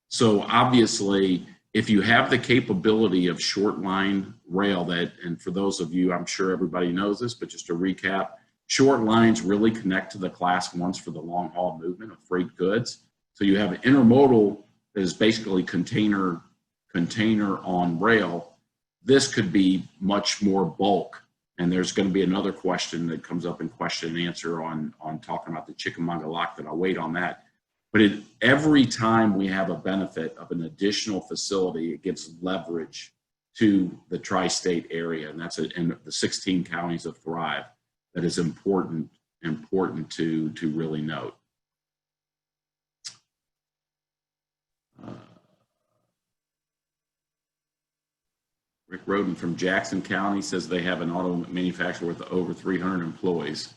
So obviously, if you have the capability of short line rail and for those of you, I'm sure everybody knows this, but just to recap, short lines really connect to the class 1s for the long haul movement of freight goods. So you have an intermodal that is basically container on rail. This could be much more bulk. And there's going to be another question that comes up in question and answer on talking about the Chickamauga lock, that I'll wait on that. But every time we have a benefit of an additional facility, it gives leverage to the tri-state area, and that's in the 16 counties of Thrive. That is important to really note. Rick Roden from Jackson County says they have an auto manufacturer with over 300 employees.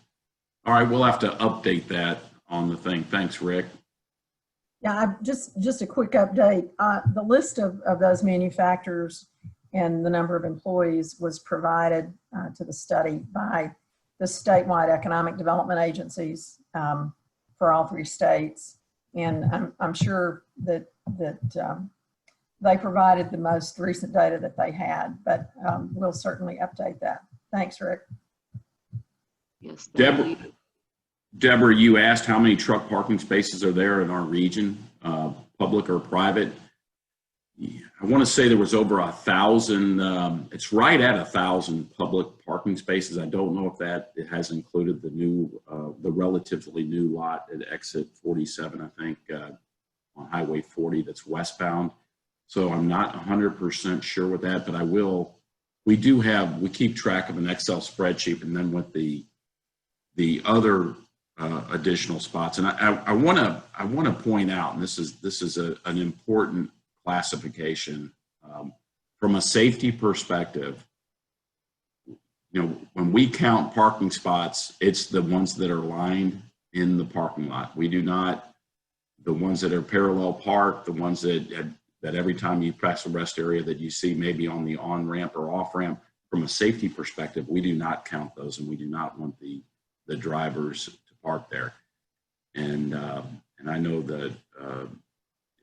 All right, we'll have to update that on the thing. Thanks, Rick. Yeah, just a quick update. The list of those manufacturers and the number of employees was provided to the study by the statewide economic development agencies. for all three states. And I'm sure that they provided the most recent data that they had, but we'll certainly update that. Thanks, Rick. Yes, thank you. Deborah, you asked how many truck parking spaces are there in our region, public or private. I want to say there was over 1,000. It's right at 1,000 public parking spaces. I don't know if that it has included the new, the relatively new lot at exit 47, I think, on Highway 40 that's westbound. So I'm not 100% sure with that, but I will. We keep track of an Excel spreadsheet, and then with the other additional spots. And I want to point out, and this is an important classification from a safety perspective. You know, when we count parking spots, it's the ones that are lined in the parking lot. We do not the ones that are parallel parked, the ones that every time you pass a rest area that you see maybe on the on ramp or off ramp. From a safety perspective, we do not count those, and we do not want the drivers to park there. And I know that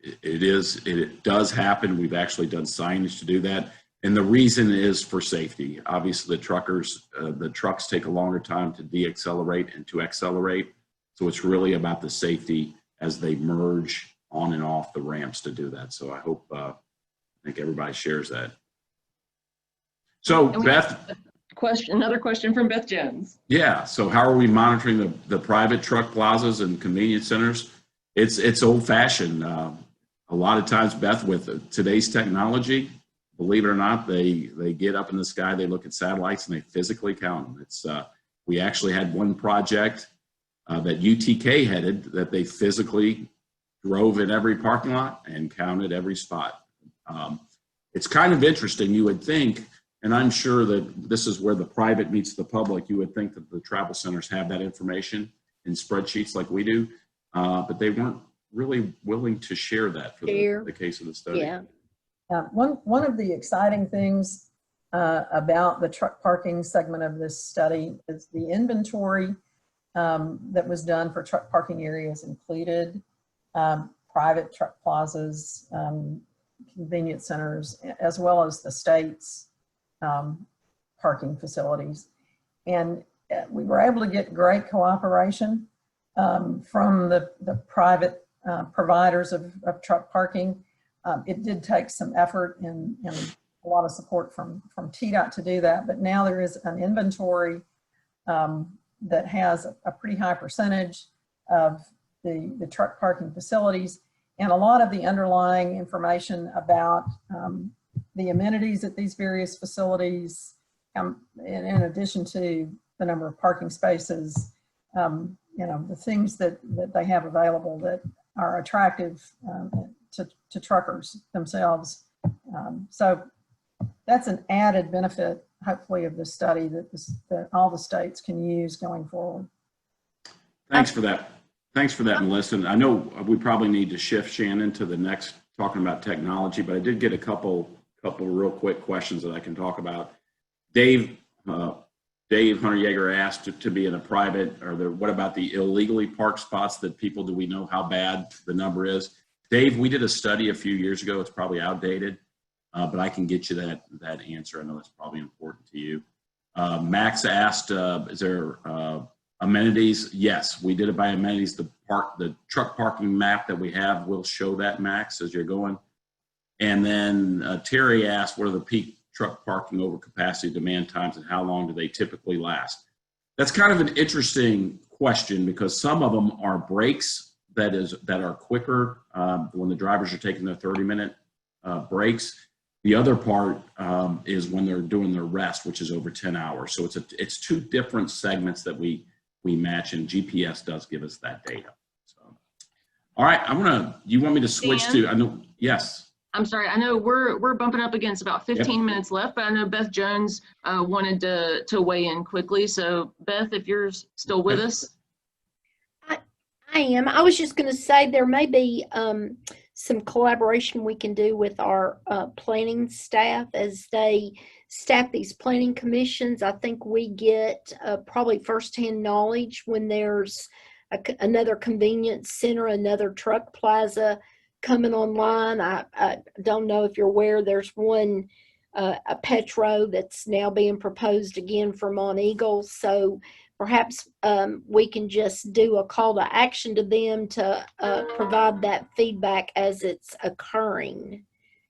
it does happen. We've actually done signage to do that. And the reason is for safety. Obviously the trucks take a longer time to deaccelerate and to accelerate. So it's really about the safety as they merge on and off the ramps to do that. So I think everybody shares that. So Beth. Another question from Beth Jones. Yeah, so how are we monitoring the private truck plazas and convenience centers? It's old fashioned. A lot of times, Beth, with today's technology, believe it or not, they get up in the sky, they look at satellites, and they physically count them. We actually had one project that UTK headed that they physically drove in every parking lot and counted every spot. It's kind of interesting. You would think, and I'm sure that this is where the private meets the public, you would think that the travel centers have that information in spreadsheets like we do, but they weren't really willing to share that for the case of the study. Yeah. One of the exciting things about the truck parking segment of this study is the inventory that was done for truck parking areas included private truck plazas, convenience centers, as well as the state's parking facilities. And we were able to get great cooperation from the private providers of truck parking. It did take some effort and a lot of support from TDOT to do that, but now there is an inventory that has a pretty high percentage of the truck parking facilities and a lot of the underlying information about the amenities at these various facilities, in addition to the number of parking spaces, the things that they have available that are attractive to truckers themselves. So that's an added benefit, hopefully, of this study that all the states can use going forward. Thanks for that. Thanks for that, Melissa. I know we probably need to shift Shannon to the next, talking about technology, but I did get a couple real quick questions that I can talk about. Dave Hunter Yeager asked to be in a private, what about the illegally parked spots that people, do we know how bad the number is? Dave, we did a study a few years ago. It's probably outdated, but I can get you that answer. I know that's probably important to you. Max asked, is there amenities? Yes, we did it by amenities. The truck parking map that we have will show that, Max, as you're going. And then Terry asked, what are the peak truck parking over capacity demand times and how long do they typically last? That's kind of an interesting question because some of them are breaks that are quicker when the drivers are taking their 30-minute breaks. The other part is when they're doing their rest, which is over 10 hours. So it's two different segments that we match, and GPS does give us that data. So, all right, you want me to switch Dan? to, I know, yes. I'm sorry, I know we're bumping up against about 15 minutes left, but I know Beth Jones wanted to weigh in quickly. So Beth, if you're still with us. I am. I was just going to say there may be some collaboration we can do with our planning staff as they staff these planning commissions. I think we get probably firsthand knowledge when there's another convenience center, another truck plaza coming online. I don't know if you're aware, there's one, a Petro that's now being proposed again for Mont Eagle. So perhaps we can just do a call to action to them to provide that feedback as it's occurring,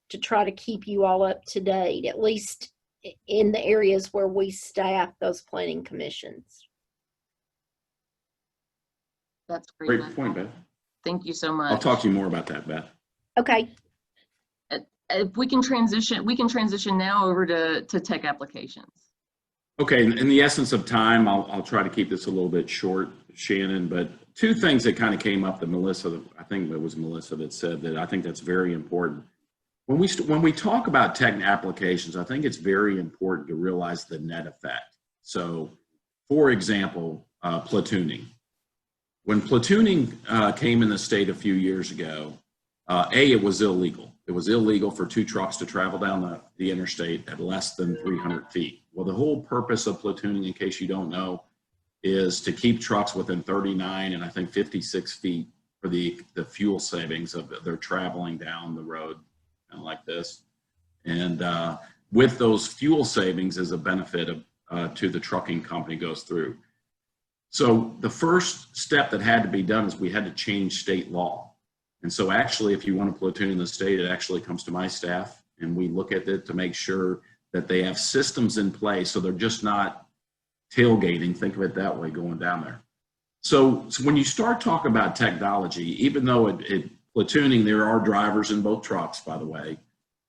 to try to keep you all up to date, at least in the areas where we staff those planning commissions. That's great. Great point, Beth. Thank you so much. I'll talk to you more about that, Beth. Okay. If we can transition now over to tech applications. Okay, in the essence of time, I'll try to keep this a little bit short, Shannon, but two things that kind of came up that Melissa, I think it was Melissa that said that I think that's very important. When we talk about tech applications, I think it's very important to realize the net effect. So, for example, platooning. When platooning came in the state a few years ago, it was illegal. It was illegal for two trucks to travel down the interstate at less than 300 feet. Well, the whole purpose of platooning, in case you don't know, is to keep trucks within 39 and I think 56 feet for the fuel savings of they're traveling down the road kind of like this. And with those fuel savings is a benefit to the trucking company goes through. So the first step that had to be done is we had to change state law. And so actually, if you want to platoon in the state, it actually comes to my staff and we look at it to make sure that they have systems in place so they're just not tailgating, think of it that way, going down there. So when you start talking about technology, even though platooning, there are drivers in both trucks, by the way,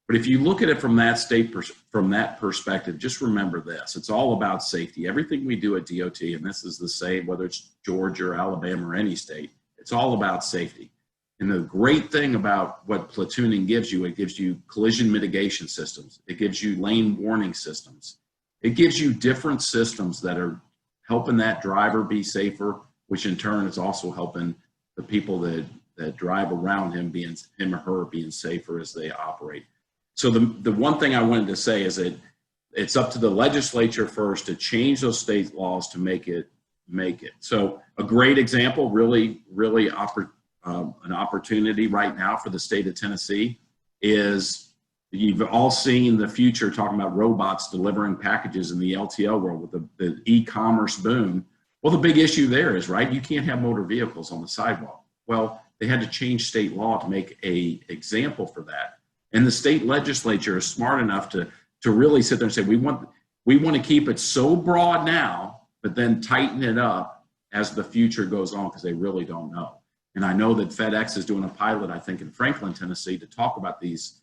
but if you look at it from that perspective, just remember this, it's all about safety. Everything we do at DOT, and this is the same, whether it's Georgia or Alabama or any state, it's all about safety. And the great thing about what platooning gives you, it gives you collision mitigation systems. It gives you lane warning systems. It gives you different systems that are helping that driver be safer, which in turn is also helping the people that drive around him, him or her being safer as they operate. So the one thing I wanted to say is that it's up to the legislature first to change those state laws to make it. So a great example, really an opportunity right now for the state of Tennessee is you've all seen the future talking about robots delivering packages in the LTL world with the e-commerce boom. Well, the big issue there is, right, you can't have motor vehicles on the sidewalk. Well, they had to change state law to make an example for that. And the state legislature is smart enough to really sit there and say, we want to keep it so broad now, but then tighten it up as the future goes on because they really don't know. And I know that FedEx is doing a pilot, I think, in Franklin, Tennessee, to talk about these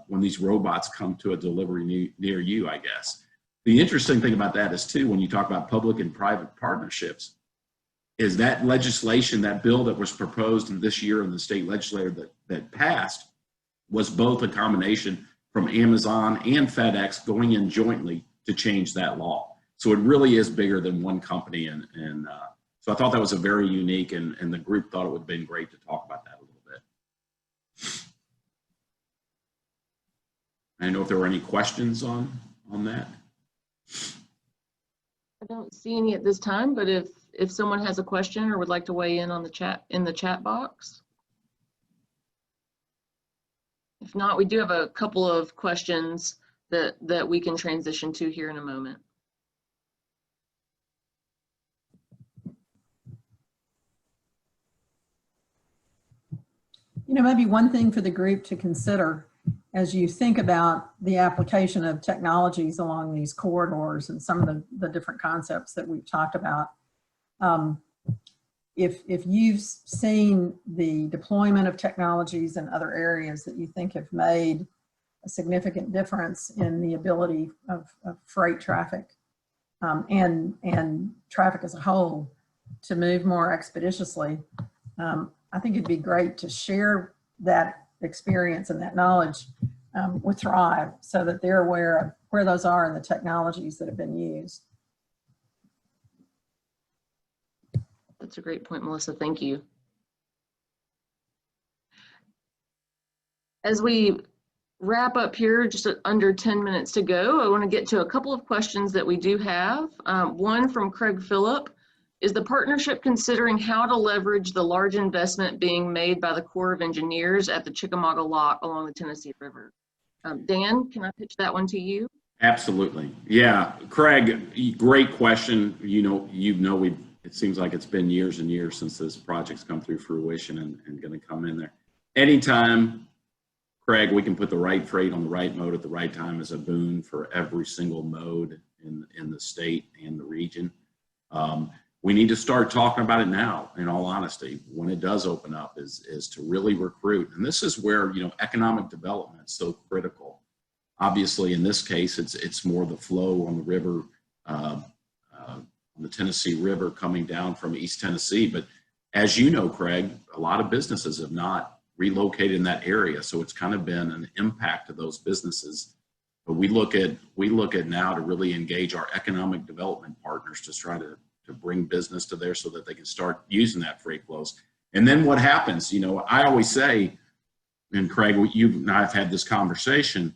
when these robots come to a delivery near you, I guess. The interesting thing about that is, too, when you talk about public and private partnerships, is that legislation, that bill that was proposed in this year in the state legislature that passed, was both a combination from Amazon and FedEx going in jointly to change that law. So it really is bigger than one company. And so I thought that was a very unique, and the group thought it would have been great to talk about that a little bit. I don't know if there were any questions on that. I don't see any at this time, but if someone has a question or would like to weigh in on the chat box. If not, we do have a couple of questions that we can transition to here in a moment. You know, maybe one thing for the group to consider as you think about the application of technologies along these corridors and some of the different concepts that we've talked about. If you've seen the deployment of technologies in other areas that you think have made a significant difference in the ability of freight traffic and traffic as a whole to move more expeditiously, I think it'd be great to share that experience and that knowledge with Thrive so that they're aware of where those are and the technologies that have been used. That's a great point, Melissa. Thank you. As we wrap up here, just under 10 minutes to go, I want to get to a couple of questions that we do have. One from Craig Phillip, Is the partnership considering how to leverage the large investment being made by the Corps of Engineers at the Chickamauga Lock along the Tennessee River? Dan, can I pitch that one to you? Absolutely. Yeah, Craig, great question. It seems like it's been years and years since this project's come through fruition and going to come in there. Anytime, Craig, we can put the right freight on the right mode at the right time is a boon for every single mode in the state and the region. We need to start talking about it now, in all honesty, when it does open up, is to really recruit. And this is where, economic development is so critical. Obviously, in this case, it's more the flow on the river, on the Tennessee River coming down from East Tennessee. But as you know, Craig, a lot of businesses have not relocated in that area. So it's kind of been an impact to those businesses. But we look at now to really engage our economic development partners to try to bring business to there so that they can start using that freight flows. And then what happens, I always say, and Craig, you and I have had this conversation,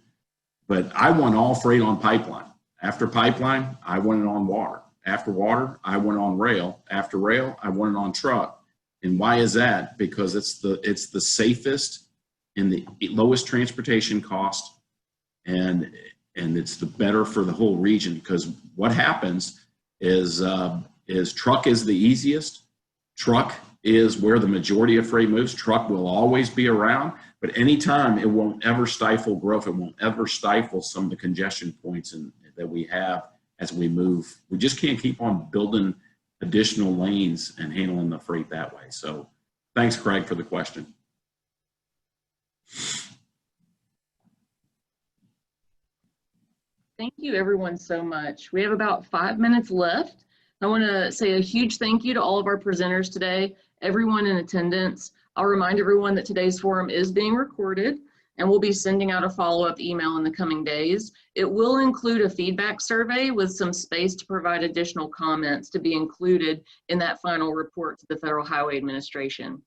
but I want all freight on pipeline. After pipeline, I want it on water. After water, I want it on rail. After rail, I want it on truck. And why is that? Because it's the safest and the lowest transportation cost, and it's the better for the whole region. Because what happens is truck is the easiest. Truck is where the majority of freight moves. Truck will always be around, but anytime it won't ever stifle growth. It won't ever stifle some of the congestion points that we have as we move. We just can't keep on building additional lanes and handling the freight that way. So thanks, Craig, for the question. Thank you, everyone, so much. We have about 5 minutes left. I want to say a huge thank you to all of our presenters today, everyone in attendance. I'll remind everyone that today's forum is being recorded, and we'll be sending out a follow-up email in the coming days. It will include a feedback survey with some space to provide additional comments to be included in that final report to the Federal Highway Administration.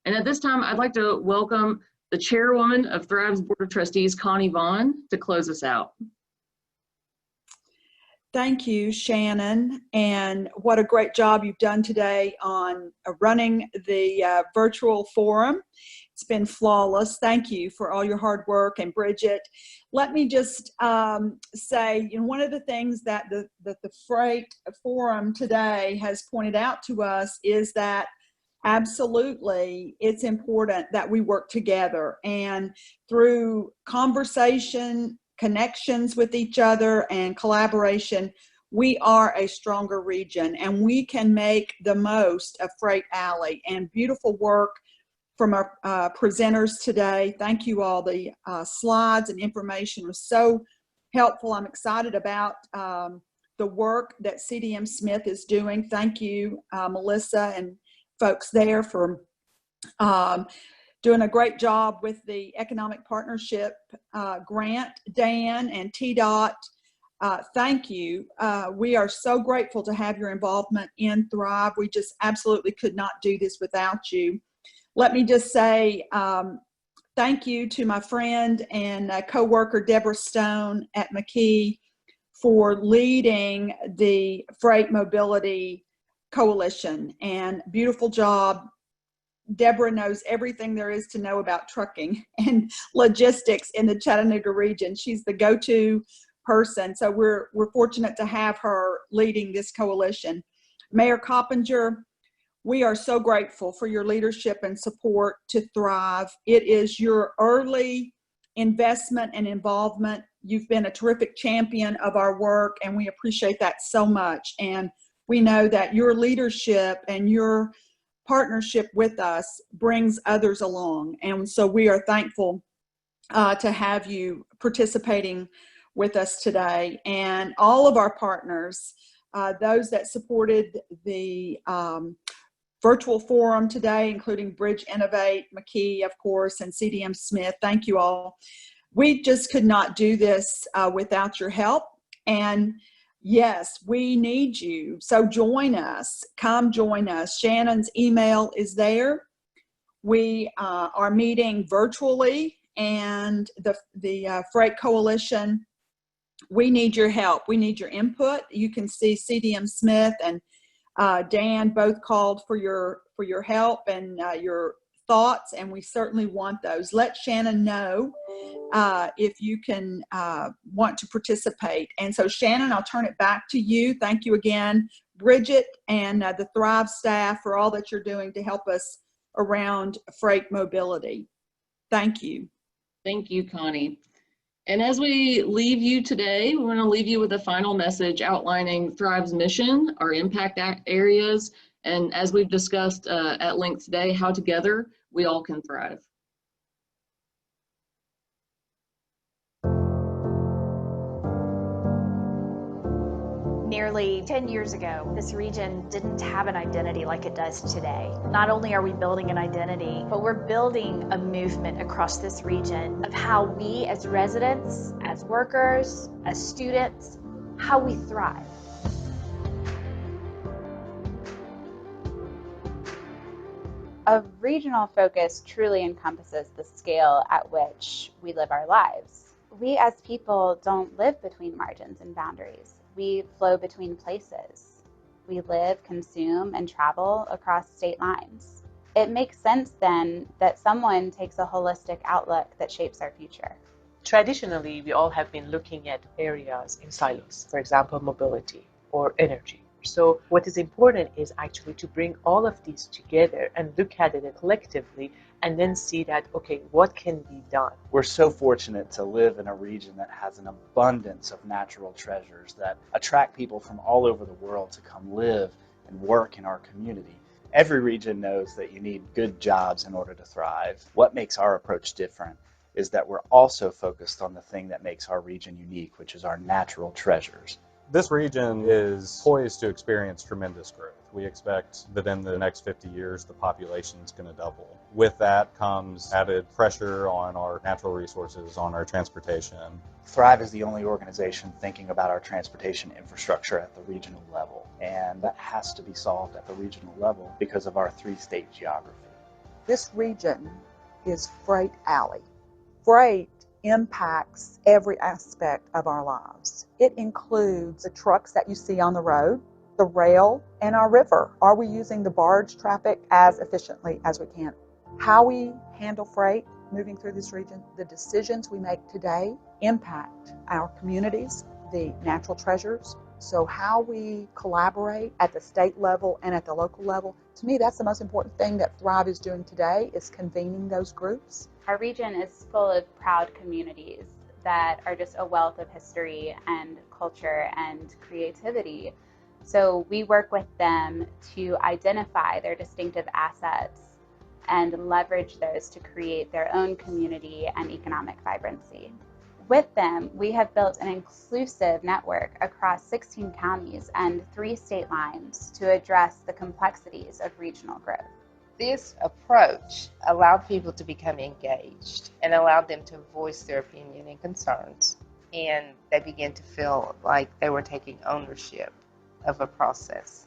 And at this time, I'd like to welcome the chairwoman of Thrive's Board of Trustees, Connie Vaughn, to close us out. Thank you, Shannon, and what a great job you've done today on running the virtual forum. It's been flawless. Thank you for all your hard work. And Bridget, let me just say, one of the things that the Freight Forum today has pointed out to us is that absolutely it's important that we work together, and through conversation, connections with each other, and collaboration, we are a stronger region, and we can make the most of Freight Alley. And beautiful work from our presenters today. Thank you all. The slides and information was so helpful. I'm excited about the work that CDM Smith is doing. Thank you, Melissa and folks there, for doing a great job with the Economic Partnership grant. Dan and TDOT, thank you. We are so grateful to have your involvement in Thrive. We just absolutely could not do this without you. Let me just say thank you to my friend and co-worker Deborah Stone at McKee for leading the Freight Mobility Coalition, and beautiful job. Deborah knows everything there is to know about trucking and logistics in the Chattanooga region. She's the go-to person, so we're fortunate to have her leading this coalition. Mayor Coppinger, we are so grateful for your leadership and support to Thrive. It is your early investment and involvement. You've been a terrific champion of our work, and we appreciate that so much. And we know that your leadership and your partnership with us brings others along. And so we are thankful to have you participating with us today. And all of our partners, those that supported the virtual forum today, including Bridge Innovate, McKee, of course, and CDM Smith, thank you all. We just could not do this without your help. And yes, we need you. So join us. Come join us. Shannon's email is there. We are meeting virtually, and the Freight Coalition, we need your help. We need your input. You can see CDM Smith and Dan both called for your help and your thoughts, and we certainly want those. Let Shannon know if you can want to participate. And so Shannon, I'll turn it back to you. Thank you again, Bridget, and the Thrive staff for all that you're doing to help us around freight mobility. Thank you. Thank you, Connie. And as we leave you today, we want to leave you with a final message outlining Thrive's mission, our impact areas, and as we've discussed at length today, how together we all can thrive. Nearly 10 years ago, this region didn't have an identity like it does today. Not only are we building an identity, but we're building a movement across this region of how we as residents, as workers, as students, how we thrive. A regional focus truly encompasses the scale at which we live our lives. We as people don't live between margins and boundaries. We flow between places. We live, consume, and travel across state lines. It makes sense then that someone takes a holistic outlook that shapes our future. Traditionally, we all have been looking at areas in silos, for example, mobility or energy. So what is important is actually to bring all of these together and look at it collectively and then see that, okay, what can be done? We're so fortunate to live in a region that has an abundance of natural treasures that attract people from all over the world to come live and work in our community. Every region knows that you need good jobs in order to thrive. What makes our approach different is that we're also focused on the thing that makes our region unique, which is our natural treasures. This region is poised to experience tremendous growth. We expect that in the next 50 years, the population is going to double. With that comes added pressure on our natural resources, on our transportation. Thrive is the only organization thinking about our transportation infrastructure at the regional level, and that has to be solved at the regional level because of our three-state geography. This region is Freight Alley. Freight impacts every aspect of our lives. It includes the trucks that you see on the road, the rail, and our river. Are we using the barge traffic as efficiently as we can? How we handle freight moving through this region, the decisions we make today impact our communities, the natural treasures. So how we collaborate at the state level and at the local level, to me, that's the most important thing that Thrive is doing today, is convening those groups. Our region is full of proud communities that are just a wealth of history and culture and creativity. So we work with them to identify their distinctive assets and leverage those to create their own community and economic vibrancy. With them, we have built an inclusive network across 16 counties and 3 state lines to address the complexities of regional growth. This approach allowed people to become engaged and allowed them to voice their opinion and concerns, and they began to feel like they were taking ownership of a process.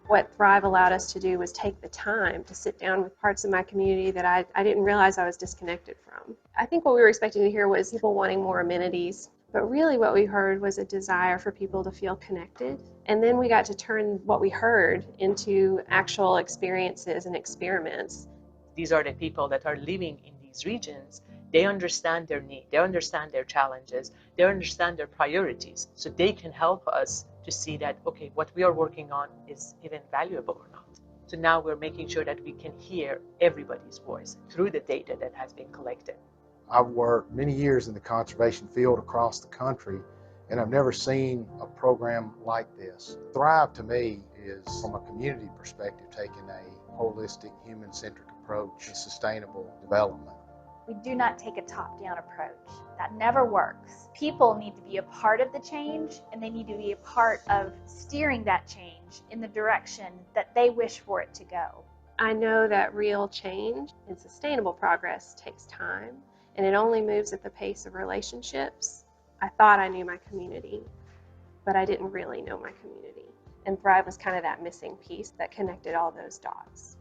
What Thrive allowed us to do was take the time to sit down with parts of my community that I didn't realize I was disconnected from. I think what we were expecting to hear was people wanting more amenities, but really what we heard was a desire for people to feel connected. And then we got to turn what we heard into actual experiences and experiments. These are the people that are living in these regions. They understand their need, they understand their challenges, they understand their priorities, so they can help us to see that, okay, what we are working on is even valuable or not. So now we're making sure that we can hear everybody's voice through the data that has been collected. I've worked many years in the conservation field across the country, and I've never seen a program like this. Thrive to me is, from a community perspective, taking a holistic, human-centric approach to sustainable development. We do not take a top-down approach. That never works. People need to be a part of the change, and they need to be a part of steering that change in the direction that they wish for it to go. I know that real change and sustainable progress takes time, and it only moves at the pace of relationships. I thought I knew my community, but I didn't really know my community. And Thrive was kind of that missing piece that connected all those dots.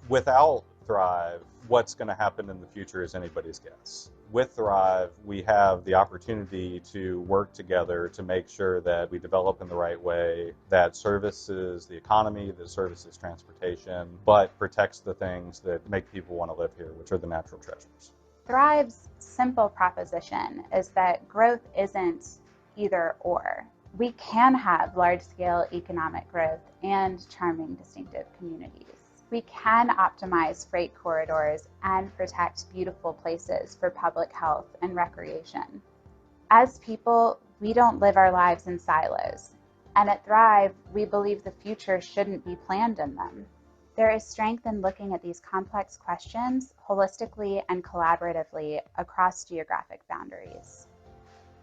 Without Thrive, what's going to happen in the future is anybody's guess. With Thrive, we have the opportunity to work together to make sure that we develop in the right way, that services the economy, that services transportation, but protects the things that make people want to live here, which are the natural treasures. Thrive's simple proposition is that growth isn't either or. We can have large-scale economic growth and charming, distinctive communities. We can optimize freight corridors and protect beautiful places for public health and recreation. As people, we don't live our lives in silos, and at Thrive, we believe the future shouldn't be planned in them. There is strength in looking at these complex questions holistically and collaboratively across geographic boundaries.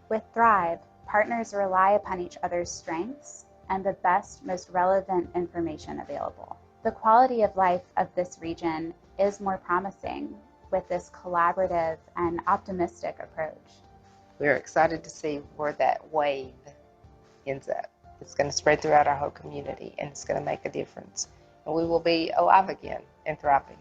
With Thrive, partners rely upon each other's strengths and the best, most relevant information available. The quality of life of this region is more promising with this collaborative and optimistic approach. We're excited to see where that wave ends up. It's going to spread throughout our whole community, and it's going to make a difference. And we will be alive again and thriving.